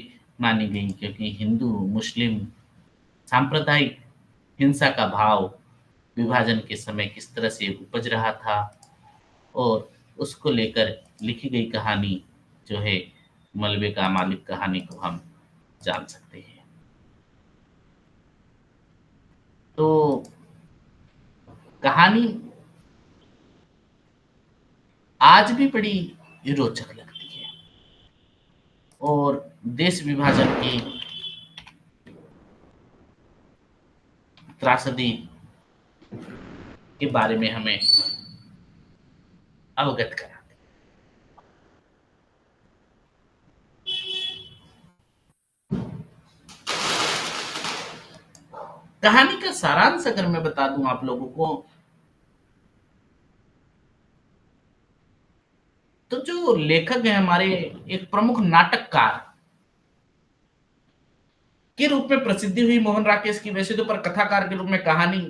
मानी गई क्योंकि हिंदू मुस्लिम सांप्रदायिक हिंसा का भाव विभाजन के समय किस तरह से उपज रहा था और उसको लेकर लिखी गई कहानी जो है मलबे का मालिक कहानी को हम जान सकते हैं। तो कहानी आज भी बड़ी रोचक लगती है और देश विभाजन की त्रासदी के बारे में हमें अवगत कराती है। कहानी का सारांश अगर मैं बता दूं आप लोगों को, तो जो लेखक है हमारे एक प्रमुख नाटककार के रूप में प्रसिद्धि हुई मोहन राकेश की। वैसे तो पर कथाकार के रूप में कहानी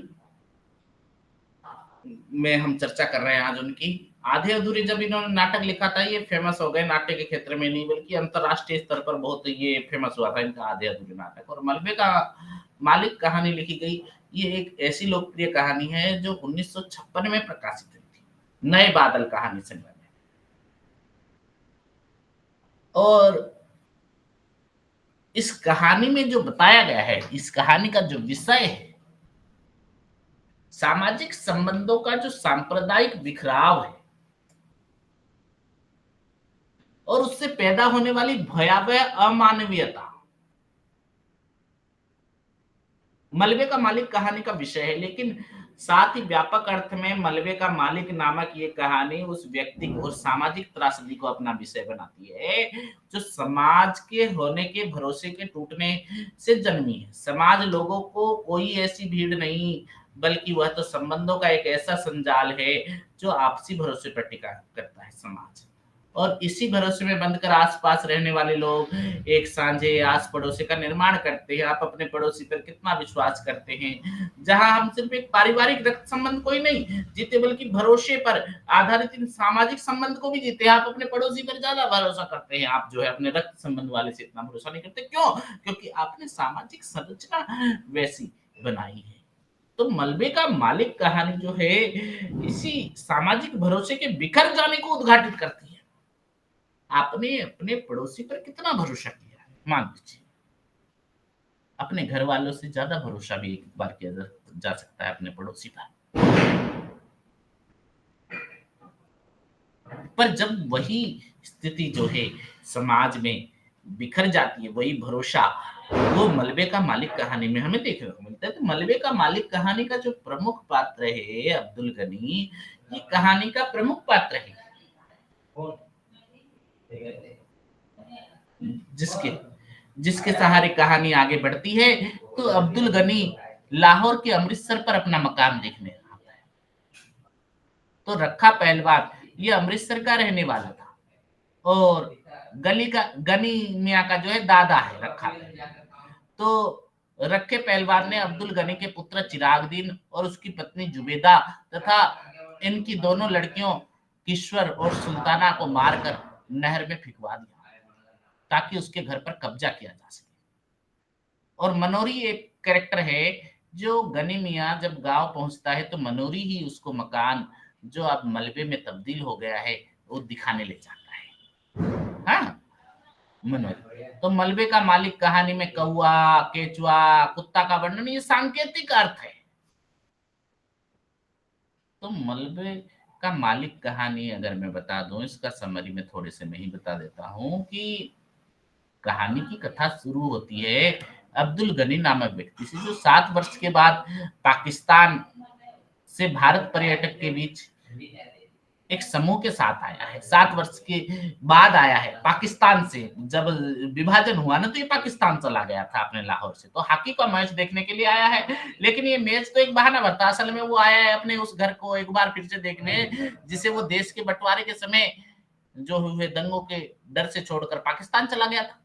में हम चर्चा कर रहे हैं आज उनकी। आधे अधूरे जब इन्होंने नाटक लिखा था ये फेमस हो गए, नाट्य के क्षेत्र में नहीं बल्कि अंतरराष्ट्रीय स्तर पर बहुत ये फेमस हुआ था इनका आधे अधूरे नाटक। और मलबे का मालिक कहानी लिखी गई, ये एक ऐसी लोकप्रिय कहानी है जो 1956 में प्रकाशित हुई थी नए बादल कहानी संग्रह में। और इस कहानी में जो बताया गया है, इस कहानी का जो विषय है सामाजिक संबंधों का जो सांप्रदायिक बिखराव है और उससे पैदा होने वाली भयावह अमानवीयता मलबे का मालिक कहानी का विषय है। लेकिन साथ ही व्यापक अर्थ में मलबे का मालिक नामक ये कहानी उस व्यक्ति और सामाजिक त्रासदी को अपना विषय बनाती है जो समाज के होने के भरोसे के टूटने से जन्मी है। समाज लोगों को कोई ऐसी भीड़ नहीं बल्कि वह तो संबंधों का एक ऐसा संजाल है जो आपसी भरोसे पर टिका करता है समाज। और इसी भरोसे में बंधकर आसपास रहने वाले लोग एक साझे आस पड़ोसी का निर्माण करते हैं। आप अपने पड़ोसी पर कितना विश्वास करते हैं, जहां हम सिर्फ एक पारिवारिक रक्त संबंध को ही नहीं जीते बल्कि भरोसे पर आधारित इन सामाजिक संबंध को भी जीते हैं। आप अपने पड़ोसी पर ज्यादा भरोसा करते हैं, आप जो है अपने रक्त संबंध वाले से इतना भरोसा नहीं करते। क्यों? क्योंकि आपने सामाजिक संरचना वैसी बनाई है। तो मलबे का मालिक कहानी जो है इसी सामाजिक भरोसे के बिखर जाने को उद्घाटित करती है। आपने अपने पड़ोसी पर कितना भरोसा किया है? मान लीजिए अपने घर वालों से ज्यादा भरोसा भी एक बार किया जा सकता है अपने पड़ोसी पर जब वही स्थिति जो है समाज में बिखर जाती है, वही भरोसा वो मलबे का मालिक कहानी में हमें देखने को मिलता है। तो मलबे का मालिक कहानी का जो प्रमुख पात्र है अब्दुल गनी, ये कहानी का प्रमुख पात्र है जिसके जिसके सहारे कहानी आगे बढ़ती है। तो अब्दुल गनी लाहौर के अमृतसर पर अपना मकान देखने आता है। तो रखा पहलवान ये अमृतसर का रहने वाला था और गनी मियाँ का जो है दादा है रखा। तो रखे पहलवान ने अब्दुल गनी के पुत्र चिरागदीन और उसकी पत्नी जुबेदा तथा इनकी दोनों लड़कियों किश्वर और सुल्ताना को मारकर नहर में फिकवा दिया ताकि उसके घर पर कब्जा किया जा सके। और मनोरी एक कैरेक्टर है जो गनी मियाँ जब गांव पहुंचता है तो मनोरी ही उसको मकान जो अब मलबे में तब्दील हो गया है वो दिखाने ले जाता है। हाँ, मनोरी। तो मलबे का मालिक कहानी में कौआ, केचुआ, कुत्ता का वर्णन ये सांकेतिक अर्थ है। तो मलबे का मालिक कहानी अगर मैं बता दूं, इसका समरी में थोड़े से मैं ही बता देता हूं कि कहानी की कथा शुरू होती है अब्दुल गनी नामक व्यक्ति से, जो 7 वर्ष के बाद पाकिस्तान से भारत पर्यटक के बीच एक समूह के साथ आया है। 7 वर्ष के बाद आया है पाकिस्तान से। जब विभाजन हुआ ना, तो ये पाकिस्तान चला गया था अपने लाहौर से, तो हॉकी का मैच देखने के लिए आया है। लेकिन ये मैच तो एक बहाना था, असल में वो आया है अपने उस घर को एक बार फिर से देखने, जिसे वो देश के बंटवारे के समय जो हुए दंगों के डर से छोड़कर पाकिस्तान चला गया था।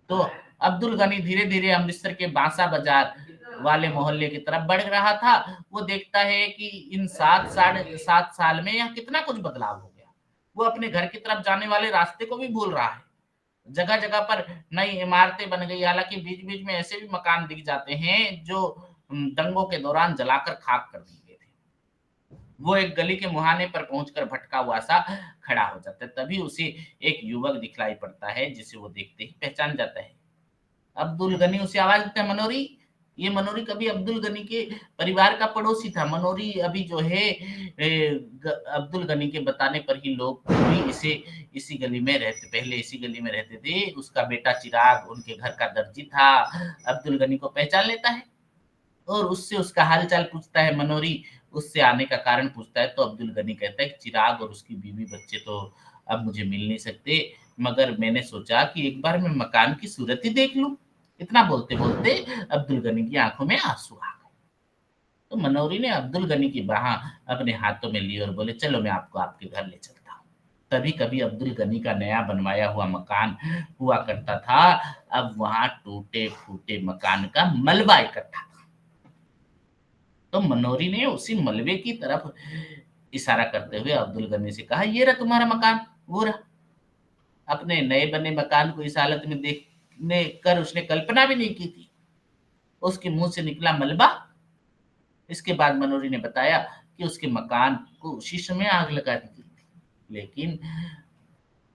तो अब्दुल गनी धीरे धीरे अमृतसर के बांसा बाजार वाले मोहल्ले की तरफ बढ़ रहा था। वो देखता है कि इन 7 साल में यहाँ कितना कुछ बदलाव हो गया। वो अपने घर की तरफ जाने वाले रास्ते को भी भूल रहा है। जगह जगह पर नई इमारतें बन गई, हालांकि बीच बीच में ऐसे भी मकान दिख जाते हैं जो दंगों के दौरान जलाकर खाक कर दिए गए थे। वो एक गली के मुहाने पर पहुंचकर भटका हुआ सा खड़ा हो जाता है। तभी उसे एक युवक दिखलाई पड़ता है, जिसे वो देखते ही पहचान जाता है। अब्दुल गनी उसे आवाज देता है, मनोरी। ये मनोरी कभी अब्दुल गनी के परिवार का पड़ोसी था। मनोरी अभी जो है अब्दुल गनी के बताने पर ही लोग भी इसी गली में रहते, पहले इसी गली में रहते थे। उसका बेटा चिराग उनके घर का दर्जी था। अब्दुल गनी को पहचान लेता है और उससे उसका हालचाल पूछता है। मनोरी उससे आने का कारण पूछता है, तो अब्दुल गनी कहता है कि चिराग और उसकी बीवी बच्चे तो अब मुझे मिल नहीं सकते, मगर मैंने सोचा कि एक बार मैं मकान की सूरत ही देख लूं। इतना बोलते बोलते अब्दुल गनी की आंखों में आंसू आ गए। तो मनोरी ने अब्दुल गनी की बाह अपने हाथों में ली और बोले, चलो मैं आपको आपके घर ले चलता हूँ। तभी कभी अब्दुल गनी का नया बनवाया हुआ मकान हुआ करता था। अब वहां टूटे फूटे मकान का मलबा इकट्ठा था। तो मनोरी ने उसी मलबे की तरफ इशारा करते हुए अब्दुल गनी से कहा, ये रहा तुम्हारा मकान, वो रहा। अपने नए बने मकान को इस हालत में देखने कर उसने कल्पना भी नहीं की थी। उसके मुंह से निकला मलबा। इसके बाद मनोरी ने बताया कि उसके मकान को उसी समय आग लगा दी गई थी। लेकिन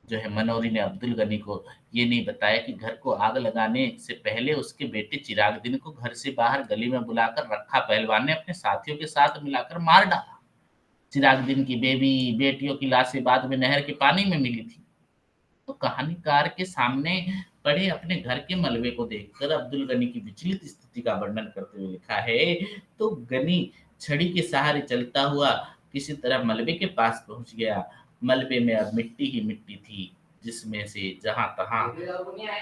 जो है मनोरी ने अब्दुल गनी को ये नहीं बताया कि घर को आग लगाने से पहले उसके बेटे चिरागदीन को घर से बाहर गली में बुलाकर रखा पहलवान ने अपने साथियों के साथ मिलाकर मार डाला। चिरागदीन की बेटियों की लाशें बाद में नहर के पानी में मिली थी। तो कहानीकार के सामने पड़े अपने घर के मलबे को देखकर अब्दुल गनी की विचलित स्थिति का वर्णन करते हुए लिखा है, तो गनी छड़ी के सहारे चलता हुआ किसी तरह मलबे के पास पहुंच गया। मलबे में अब मिट्टी ही मिट्टी थी, जिसमें से जहां तहां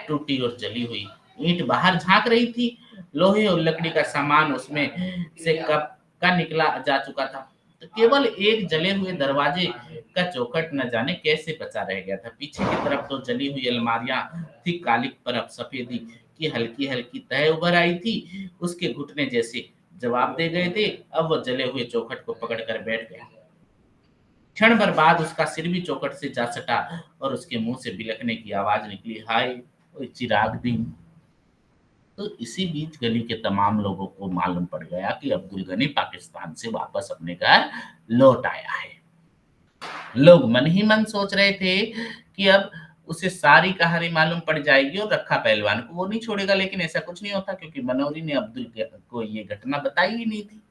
टूटी और जली हुई ईंट बाहर झांक रही थी। लोहे और लकड़ी का सामान उसमें से कब का निकला जा चुका था। तो केवल एक जले हुए दरवाजे का चौखट न जाने कैसे बचा रह गया था। पीछे की तरफ तो जली हुई अलमारियां थी, कालिक पर अब सफेदी की हल्की हल्की तह उभर आई थी। उसके घुटने जैसे जवाब दे गए थे। अब वो जले हुए चौखट को पकड़कर बैठ गया। क्षण भर बाद उसका सिर भी चौखट से जा सटा और उसके मुंह से बिलखने की आवाज निकली, हाय ओए चिराग दिन। तो इसी बीच गली के तमाम लोगों को मालूम पड़ गया कि अब्दुल गनी पाकिस्तान से वापस अपने घर लौट आया है। लोग मन ही मन सोच रहे थे कि अब उसे सारी कहानी मालूम पड़ जाएगी और रखा पहलवान को वो नहीं छोड़ेगा। लेकिन ऐसा कुछ नहीं होता, क्योंकि मनोरी ने अब्दुल को ये घटना बताई ही नहीं थी।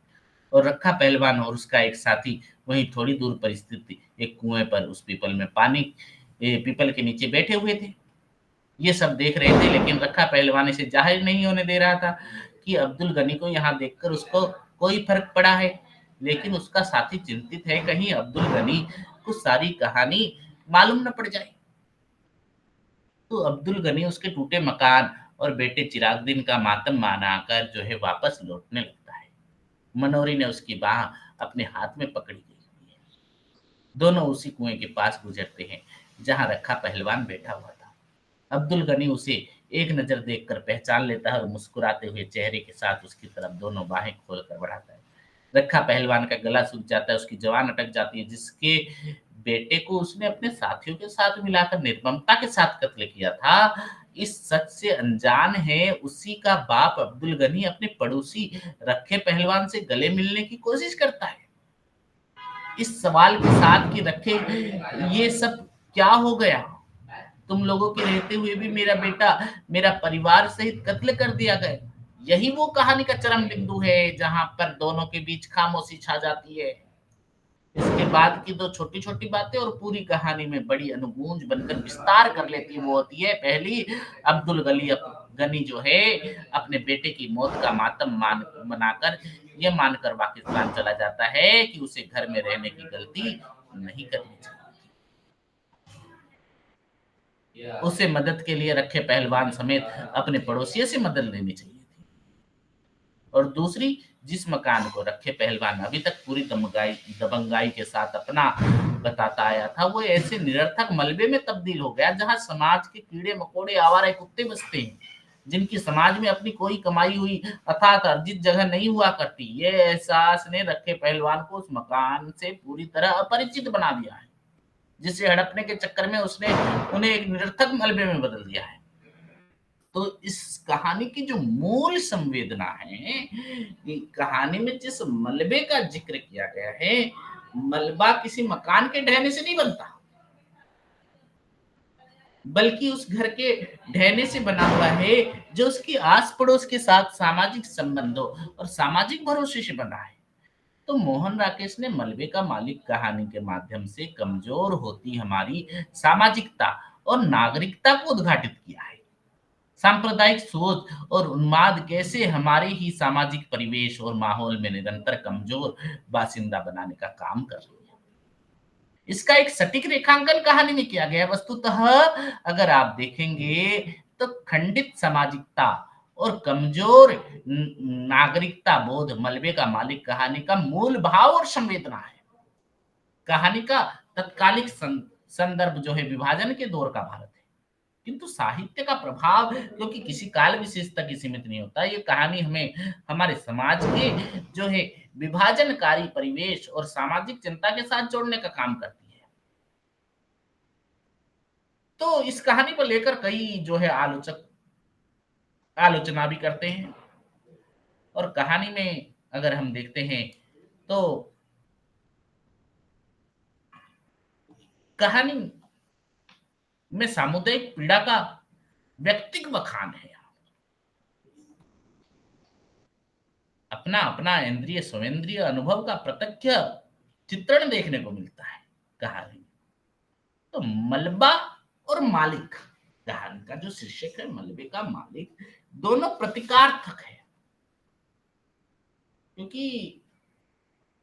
और रखा पहलवान और उसका एक साथी वहीं थोड़ी दूर पर स्थित एक कुएं पर उस पीपल में पानी पीपल के नीचे बैठे हुए थे। ये सब देख रहे थे, लेकिन रखा पहलवान इसे जाहिर नहीं होने दे रहा था कि अब्दुल गनी को यहाँ देखकर उसको कोई फर्क पड़ा है। लेकिन उसका साथी चिंतित है, कहीं अब्दुल गनी को सारी कहानी मालूम न पड़ जाए। तो अब्दुल गनी उसके टूटे मकान और बेटे चिरागदीन का मातम मनाकर जो है वापस लौटने लगता है। मनोरी ने उसकी बाह अपने हाथ में पकड़ी हुई है। दोनों उसी कुएं के पास गुजरते हैं जहां रखा पहलवान बैठा हुआ था। अब्दुल गनी उसे एक नजर देखकर पहचान लेता है और मुस्कुराते हुए चेहरे के साथ उसकी तरफ दोनों बाहें खोलकर बढ़ाता है। रखा पहलवान का गला सूख जाता है, उसकी जवान अटक जाती है। जिसके बेटे को उसने अपने साथियों के साथ मिलाकर निर्ममता के साथ कत्ल किया था, इस सच से अनजान है उसी का बाप अब्दुल गनी अपने पड़ोसी रखे पहलवान से गले मिलने की कोशिश करता है। इस सवाल के साथ कि रखे ये सब क्या हो गया, तुम लोगों के रहते हुए भी मेरा बेटा मेरा परिवार सहित कत्ल कर दिया गया। यही वो कहानी का चरम बिंदु है जहां पर दोनों के बीच खामोशी छा जाती है। इसके बाद की दो छोटी छोटी बातें और पूरी कहानी में बड़ी अनुगूंज बनकर विस्तार कर लेती है। वो होती है पहली, अब्दुल गनी जो है अपने बेटे की मौत का मातम मनाकर ये मानकर पाकिस्तान चला जाता है कि उसे घर में रहने की गलती नहीं करनी चाहिए। उसे मदद के लिए रखे पहलवान समेत अपने पड़ोसियों से मदद लेनी चाहिए थी। और दूसरी, जिस मकान को रखे पहलवान अभी तक पूरी दबंगाई के साथ अपना बताता आया था, वो ऐसे निरर्थक मलबे में तब्दील हो गया जहां समाज के कीड़े मकोड़े आवारा कुत्ते बसते हैं, जिनकी समाज में अपनी कोई कमाई हुई अर्थात अर्जित जगह नहीं हुआ करती। ये एहसास ने रखे पहलवान को उस मकान से पूरी तरह अपरिचित बना दिया है, जिसे हड़पने के चक्कर में उसने उन्हें एक निरर्थक मलबे में बदल दिया है। तो इस कहानी की जो मूल संवेदना है, कहानी में जिस मलबे का जिक्र किया गया है, मलबा किसी मकान के ढहने से नहीं बनता, बल्कि उस घर के ढहने से बना हुआ है जो उसकी आस पड़ोस के साथ सामाजिक संबंधों और सामाजिक भरोसे से बना है। तो मोहन राकेश ने मलबे का मालिक कहानी के माध्यम से कमजोर होती हमारी सामाजिकता और नागरिकता को उद्घाटित किया है। सांप्रदायिक सोच और उन्माद कैसे हमारे ही सामाजिक परिवेश और माहौल में निरंतर कमजोर बासिंदा बनाने का काम कर रही है। इसका एक सटीक रेखांकन कहानी में किया गया है। वस्तुतः अगर आप देखेंगे तो खंडित सामाजिकता और कमजोर नागरिकता बोध मलबे का मालिक कहानी का मूल भाव और संवेदना है। कहानी का तत्कालिक संदर्भ जो है विभाजन के दौर का भारत है, किंतु साहित्य का प्रभाव क्योंकि किसी काल विशेष तक ही सीमित नहीं होता। ये कहानी हमें हमारे समाज के जो है विभाजनकारी परिवेश और सामाजिक चिंता के साथ जोड़ने का काम करती है। तो इस कहानी को लेकर कई जो है आलोचक आलोचना भी करते हैं। और कहानी में अगर हम देखते हैं तो कहानी में सामुदायिक पीड़ा का व्यक्तिगत बखान है। अपना अपना इंद्रिय स्वेंद्रिय अनुभव का प्रत्यक्ष चित्रण देखने को मिलता है कहानी में। तो मलबा और मालिक, कहानी का जो शीर्षक है मलबे का मालिक, दोनों प्रतीकार्थक है, क्योंकि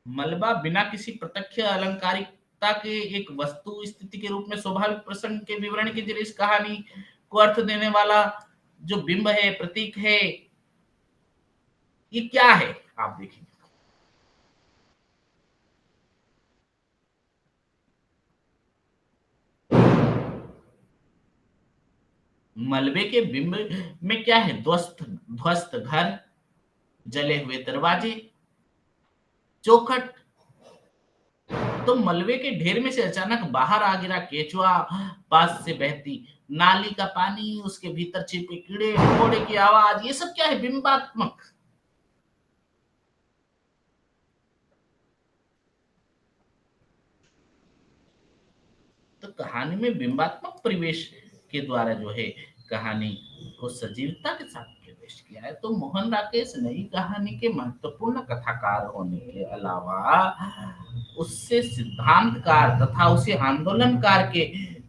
मलबा बिना किसी प्रत्यक्ष अलंकारिकता के एक वस्तु स्थिति के रूप में स्वाभाविक प्रसंग के विवरण के जरिए इस कहानी को अर्थ देने वाला जो बिंब है, प्रतीक है, ये क्या है आप देखेंगे। मलबे के बिंब में क्या है? ध्वस्त ध्वस्त घर, जले हुए दरवाजे, चौखट। तो मलबे के ढेर में से अचानक बाहर आ गिरा केचुआ, पास से बहती नाली का पानी, उसके भीतर छिपे कीड़े मकोड़े की आवाज, ये सब क्या है? बिंबात्मक। तो कहानी में बिंबात्मक परिवेश के द्वारा जो है कहानी को सजीवता के साथ पेश किया है। तो मोहन राकेश नई कहानी के महत्वपूर्ण कथाकार होने के अलावा उससे सिद्धांतकार तथा उसे आंदोलनकार के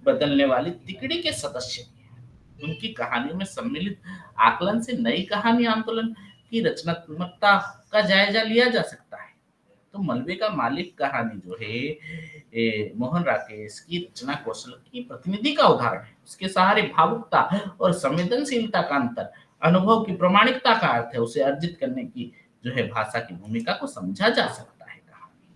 बदलने वाली तिकड़ी के सदस्य हैं। उनकी कहानी में सम्मिलित आकलन से नई कहानी आंदोलन की रचनात्मकता का जायजा लिया जा सकता है। तो मलबे का मालिक कहानी जो है मोहन राकेश की रचना कौशल की प्रतिनिधि का उदाहरण है। उसके सहारे भावुकता और संवेदनशीलता का अंतर, अनुभव की प्रामाणिकता का अर्थ है, उसे अर्जित करने की जो है भाषा की भूमिका को समझा जा सकता है कहानी,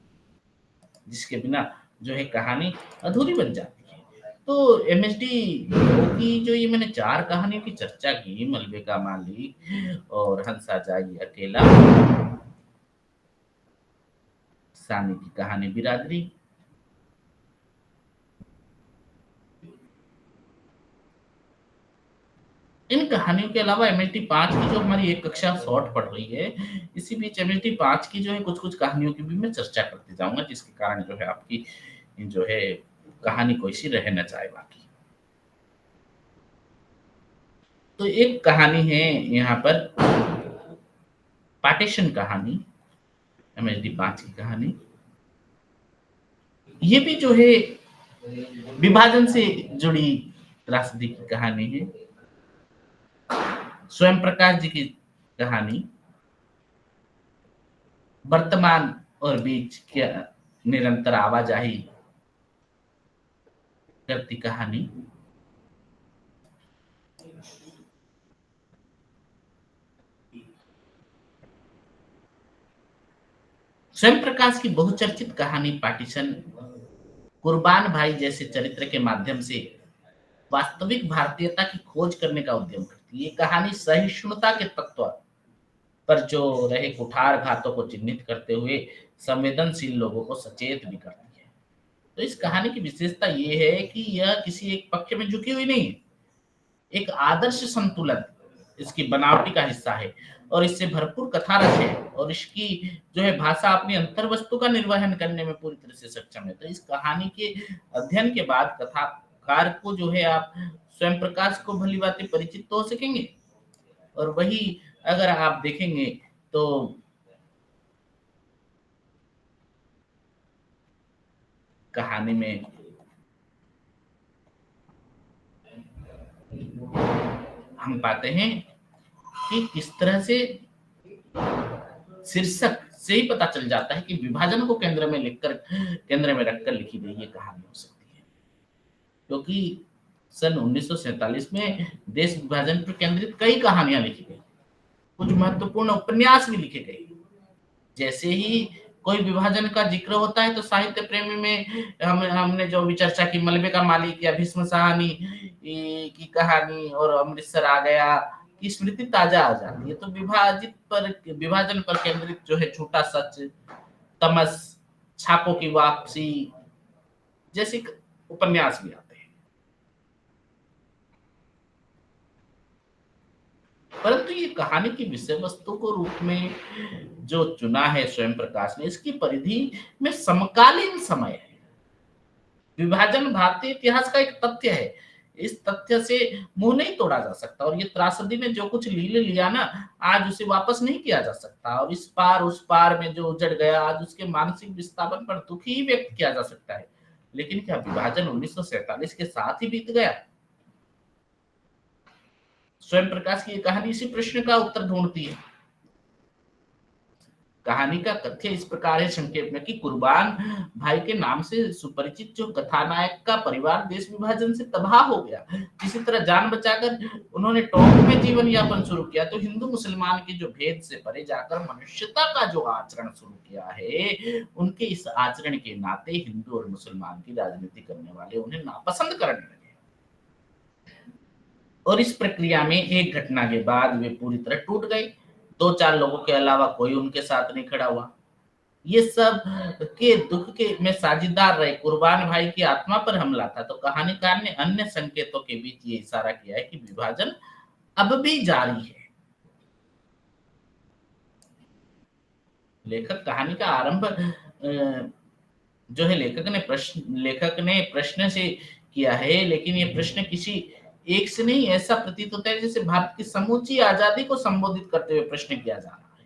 जिसके बिना जो है कहानी अधूरी बन जाती है। तो एमएसडी की जो ये मैंने 4 कहानियों की चर्चा की, मलबे का मालिक और हंसा जाई अकेला, सानी की कहानी बिरादरी, इन कहानियों के अलावा एमएलटी 5 की जो हमारी एक कक्षा शॉर्ट पढ़ रही है, इसी बीच एमएलटी 5 की जो है कुछ-कुछ कहानियों की भी मैं चर्चा करते जाऊँगा, जिसके कारण जो है आपकी जो है कहानी कोई सी रह ना जाए बाकी। तो एक कहानी है यहाँ पर, पार्टीशन कहानी, MHD 5 की कहानी। ये भी जो है विभाजन से जुड़ी त्रासदी की कहानी है। स्वयं प्रकाश जी की कहानी, वर्तमान और बीच की निरंतर आवाजाही करती कहानी। स्वयं प्रकाश की बहुचर्चित कहानी पार्टीशन कुर्बान भाई जैसे चरित्र के माध्यम से वास्तविक भारतीयता की खोज करने का उद्यम करती है। ये कहानी सहिष्णुता के तत्व पर जो रहे कुठारघातों को चिन्हित करते हुए संवेदनशील लोगों को सचेत भी करती है। तो इस कहानी की विशेषता ये है कि यह किसी एक पक्ष में झुकी हुई नहीं है, एक आदर्श संतुलन इसकी बनावटी का हिस्सा है और इससे भरपूर कथा रस है और इसकी जो है भाषा अपनी अंतर वस्तु का निर्वहन करने में पूरी तरह से सक्षम है। तो इस कहानी के अध्ययन के बाद कथाकार को जो है आप स्वयं प्रकाश को भली बातें परिचित तो हो सकेंगे, और वही अगर आप देखेंगे तो कहानी में हम पाते हैं कि किस तरह से शीर्षक से ही पता चल जाता है कि विभाजन को केंद्र में रखकर लिखी गई ये कहानी हो सकती है, क्योंकि सन 1947 में देश विभाजन पर केंद्रित कई कहानियां लिखी गई, कुछ महत्वपूर्ण उपन्यास भी लिखे गए। जैसे ही कोई विभाजन का जिक्र होता है तो साहित्य प्रेमी में हमने जो भी चर्चा की, मलबे का मालिक या भीष्म साहनी की कहानी और अमृतसर आ गया की स्मृति ताजा आ जाती है। तो विभाजन पर केंद्रित जो है छोटा सच, तमस, छापों की वापसी जैसे उपन्यास भी आते हैं। परंतु ये कहानी की विषय वस्तु को रूप में जो चुना है स्वयं प्रकाश ने, इसकी परिधि में समकालीन समय है। विभाजन भारतीय इतिहास का एक तथ्य है, इस तथ्य से मुंह नहीं तोड़ा जा सकता, और ये त्रासदी ने जो कुछ लीले लिया ना, आज उसे वापस नहीं किया जा सकता, और इस पार उस पार में जो उजड़ गया आज उसके मानसिक विस्थापन पर दुख ही व्यक्त किया जा सकता है। लेकिन क्या विभाजन 1947 के साथ ही बीत गया? स्वयं प्रकाश की ये कहानी इसी प्रश्न का उत्तर ढूंढती है। कहानी का तथ्य इस प्रकार है संक्षेप में कि कुर्बान भाई के नाम से सुपरिचित जो कथानायक का परिवार देश विभाजन से तबाह हो गया, इसी तरह जान बचाकर उन्होंने टोंक में जीवन यापन शुरू किया, तो हिंदू मुसलमान के जो भेद से परे जाकर मनुष्यता का जो आचरण शुरू किया है, उनके इस आचरण के नाते हिंदू और मुसलमान की राजनीति करने वाले उन्हें नापसंद करने लगे, और इस प्रक्रिया में एक घटना के बाद वे पूरी तरह टूट गए। 2-4 लोगों के अलावा कोई उनके साथ नहीं खड़ा हुआ। ये सब के दुख के में साझेदार रहे कुर्बान भाई की आत्मा पर हमला था। तो कहानीकार ने अन्य संकेतों के बीच ये इशारा किया है कि विभाजन अब भी जारी है। लेखक कहानी का आरंभ जो है लेखक ने प्रश्न से किया है, लेकिन ये प्रश्न किसी एक से नहीं, ऐसा प्रतीत होता है जैसे भारत की समूची आजादी को संबोधित करते हुए प्रश्न किया जा रहा है।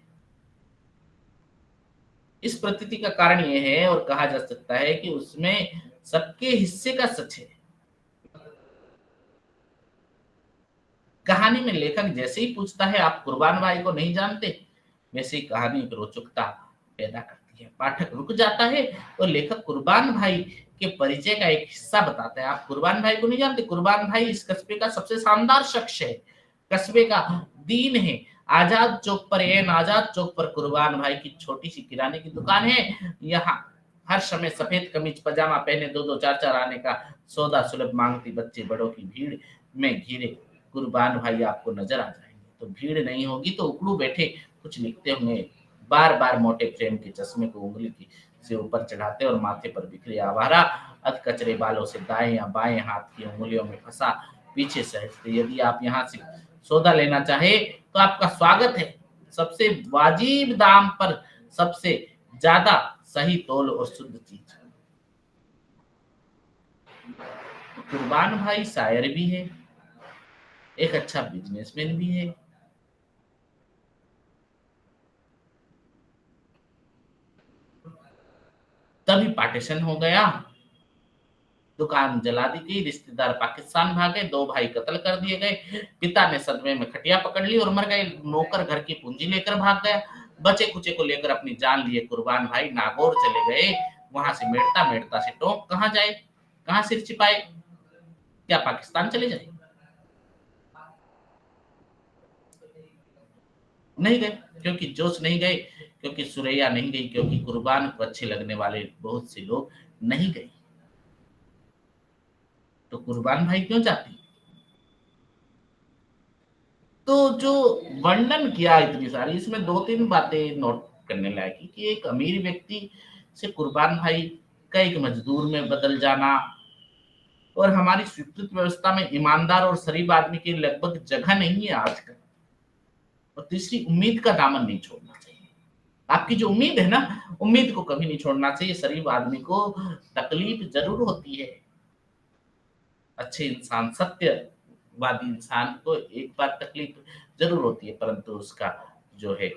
इस प्रतीति का कारण यह है और कहा जा सकता है कि उसमें सबके हिस्से का सच है। कहानी में लेखक जैसे ही पूछता है आप कुर्बान भाई को नहीं जानते, वैसे ही कहानी एक रोचकता पैदा करती है। पाठक रुक जाता है और लेखक कुर्बान भाई के परिचय का एक हिस्सा बताता है। आप कुर्बान भाई को नहीं जानते? कुर्बान भाई इस कस्बे का सबसे शानदार शख्स है, कस्बे का दीन है। आजाद चौक पर कुर्बान भाई की छोटी सी किराने की दुकान है। यहाँ हर समय सफेद कमीज पजामा पहने 2-2 4-4 आने का सौदा सुलभ मांगती बच्चे बड़ों की भीड़ में घिरे कुर्बान भाई आपको नजर आ जाएंगे। तो भीड़ नहीं होगी तो उकड़ू बैठे कुछ लिखते होंगे, बार बार मोटे फ्रेम के चश्मे को उंगली की से ऊपर चढ़ाते और माथे पर बिखरे आवारा अध कचरे बालों से दाएं या बाएं हाथ की उंगलियों में फंसा पीछे सहजते। यदि आप यहाँ से सौदा लेना चाहे तो आपका स्वागत है, सबसे वाजिब दाम पर सबसे ज्यादा सही तौल और शुद्ध चीज। कुर्बान भाई शायर भी है, एक अच्छा बिजनेसमैन भी है। तभी पार्टीशन हो गया, दुकान जला दी गई, रिश्तेदार पाकिस्तान भागे, 2 भाई कत्ल कर दिए गए, पिता ने सदमे में खटिया पकड़ ली और मर गए, नौकर घर की पूंजी लेकर भाग गया, बचे कुचे को लेकर अपनी जान लिए कुर्बान भाई नागौर चले गए, वहां से मेड़ता मेड़ता से टोंक कहाँ जाए, कहाँ सिर छिपाए, क्या पाकिस्तान चले जाए? नहीं गए, क्योंकि जोश नहीं गए, क्योंकि सुरैया नहीं गई, क्योंकि कुर्बान को अच्छे लगने वाले बहुत से लोग नहीं गए। तो कुर्बान भाई क्यों जाती? तो जो वर्णन किया इतनी सारी, इसमें 2-3 बातें नोट करने लायक है कि एक अमीर व्यक्ति से कुर्बान भाई का एक मजदूर में बदल जाना, और हमारी स्वीकृत व्यवस्था में ईमानदार और शरीफ आदमी की लगभग जगह नहीं है आजकल। और तीसरी, उम्मीद का दामन नहीं छोड़ना चाहिए। आपकी जो उम्मीद है ना, उम्मीद को कभी नहीं छोड़ना चाहिए। शरीफ आदमी को तकलीफ जरूर होती है, अच्छे इंसान, सत्यवादी इंसान को एक बार तकलीफ जरूर होती है, परंतु उसका जो है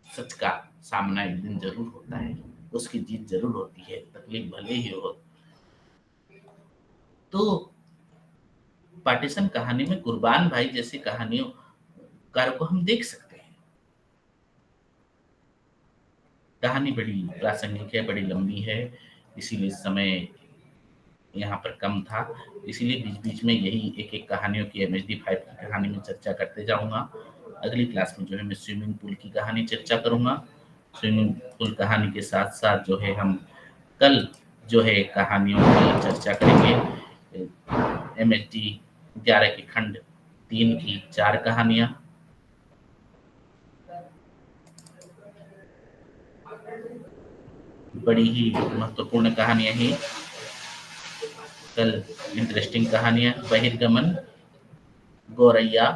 सच का सामना एक दिन जरूर होता है, उसकी जीत जरूर होती है, तकलीफ भले ही हो। तो पार्टीशन कहानी में कुर्बान भाई जैसी कहानियों कार को हम देख सकते हैं। कहानी बड़ी प्रासंगिक है, बड़ी लंबी है, इसीलिए समय यहाँ पर कम था, इसीलिए बीच बीच में यही एक एक कहानियों की MHD5 की कहानी में चर्चा करते जाऊंगा। अगली क्लास में जो है मैं स्विमिंग पूल की कहानी चर्चा करूंगा। स्विमिंग पूल कहानी के साथ साथ जो है हम कल जो है कहानियों की चर्चा करेंगे। MHD11 के खंड 3 की 4 कहानियां। बड़ी ही महत्वपूर्ण कहानियां ही कल, इंटरेस्टिंग कहानियां, बहिर्गमन, गोरैया,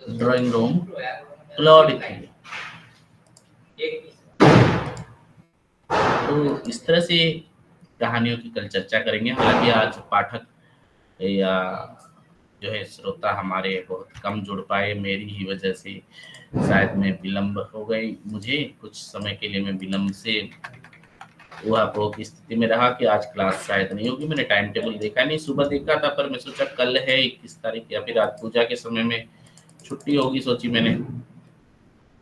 ड्राइंग रूम, क्लाउड थी। तो इस तरह से कहानियों की कल चर्चा करेंगे। हालांकि आज पाठक या जो है श्रोता हमारे बहुत कम जुड़ पाए, मेरी ही वजह से शायद मैं विलंब हो गई, मुझे कुछ समय के लिए मैं विलंब से ऊहापोह की स्थिति में रहा कि आज क्लास शायद नहीं होगी। मैंने टाइम टेबल देखा नहीं, सुबह देखा था, पर मैं सोचा कल है 21 तारीख या फिर आज पूजा के समय में छुट्टी होगी सोची मैंने।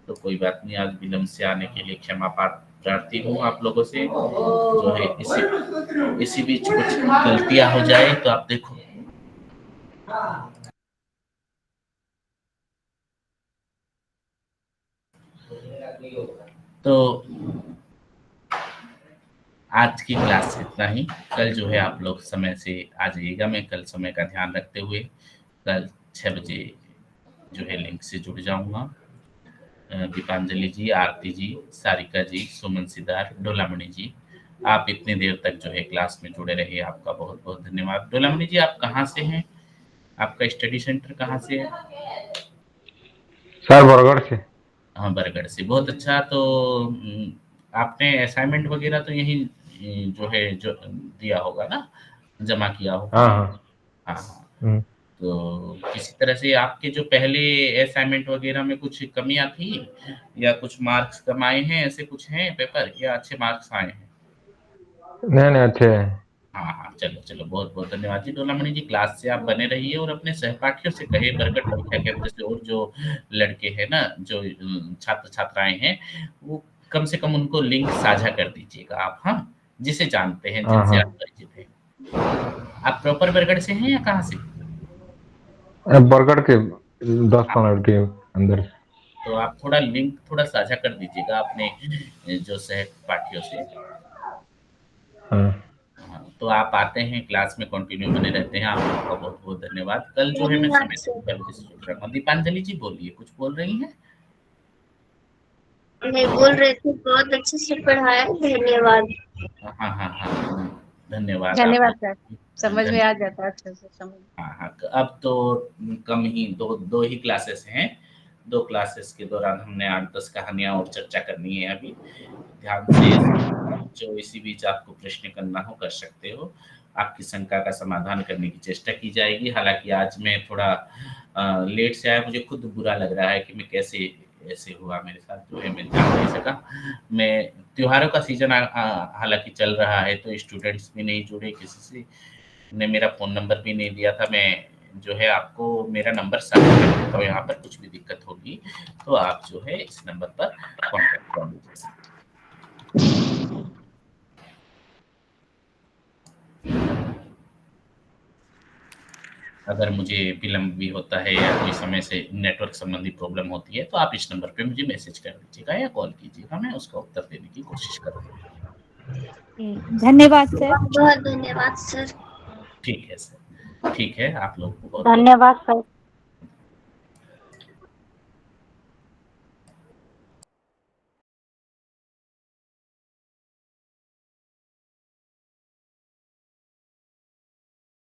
तो कोई बात नहीं, आज विलंब से आने के लिए क्षमा प्रार्थी हूँ आप लोगों से। जो है इसी बीच कुछ गलतियां हो जाए तो आप देखो। तो आज की क्लास से इतना ही। कल जो है आप लोग समय से आ जाइएगा, मैं कल समय का ध्यान रखते हुए कल 6 बजे जो है लिंक से जुड़ जाऊंगा। दीपांजलि जी, आरती जी, सारिका जी, सुमन सिद्धार्थ, डोलामणि जी, आप इतनी देर तक जो है क्लास में जुड़े रहे, आपका बहुत बहुत धन्यवाद। डोलामणि जी, आप कहाँ से हैं? आपका स्टडी सेंटर कहाँ से है? सर बरगढ़ से। हाँ, बरगढ़ से, बहुत अच्छा। तो आपने असाइनमेंट वगैरह तो यही जो है जो दिया होगा ना, जमा किया होगा? हाँ हाँ। हाँ हाँ। हम्म। तो किसी तरह से आपके जो पहले असाइनमेंट वगैरह में कुछ कमियां थी या कुछ मार्क्स कम आए हैं, ऐसे कुछ हैं पेपर, या अच्छे मार्क्स आए हैं? नहीं नहीं, अच्छे हैं। हाँ हाँ, चलो चलो, बहुत बहुत धन्यवाद जी। डोलामणि जी, क्लास से आप बने रहिए और अपने सहपाठियों से कहे, बरगढ़ परीक्षा केंद्र से और जो लड़के हैं ना, जो छात्र छात्राएं हैं, वो कम से कम उनको लिंक साझा कर दीजिएगा आप, हाँ, जिसे जानते हैं, हाँ जिनसे हाँ। आप परिचित हैं। आप प्रॉपर बरगढ़ से हैं या कहाँ से? बरगढ़ के 10-15 के अंदर। तो आप थोड़ा लिंक थोड़ा साझा कर दीजिएगा अपने जो सहपाठियों से। हाँ हाँ, तो आप आते हैं क्लास में, कंटिन्यू बने रहते हैं, आप लोगों का बहुत बहुत धन्यवाद। कल जो है मैं समय धन्यवाद से सर। 6 बजे से जुड़ रहा हूँ। दीपांजलि जी बोलिए, कुछ बोल रही हैं? नहीं बोल रहे थे, बहुत अच्छे से पढ़ाया, धन्यवाद। हाँ हाँ हाँ हाँ, धन्यवाद आप धन्यवाद सर, लोग। समझ में आ जाता है अच्छे से समझ। हाँ हाँ, अब तो कम ही, दो दो ही क्लासेस हैं। 2 क्लासेस के दौरान हमने 8-10 कहानियां और चर्चा करनी है अभी। ध्यान से जो इसी बीच आपको प्रश्न करना हो कर सकते हो। आपकी शंका का समाधान करने की चेष्टा की जाएगी। हालाँकि आज मैं थोड़ा लेट से आया, मुझे खुद बुरा लग रहा है कि मैं कैसे ऐसे हुआ मेरे साथ, जो है मैं जा नहीं सका। मैं त्योहारों का सीज़न हालाँकि चल रहा है, तो स्टूडेंट्स भी नहीं जुड़े, किसी से ने मेरा फ़ोन नंबर भी नहीं दिया था। मैं जो है आपको मेरा नंबर साझा कर देता हूँ, यहाँ पर कुछ भी दिक्कत होगी तो आप जो है इस नंबर पर कॉन्टैक्ट कर लीजिए। अगर मुझे विलम्ब भी होता है या कोई समय से नेटवर्क संबंधी प्रॉब्लम होती है, तो आप इस नंबर पे मुझे मैसेज कर दीजिएगा या कॉल कीजिएगा, मैं उसका उत्तर देने की कोशिश करूँगा। धन्यवाद सर। बहुत धन्यवाद सर। ठीक है सर, ठीक है, आप लोग को बहुत धन्यवाद सर।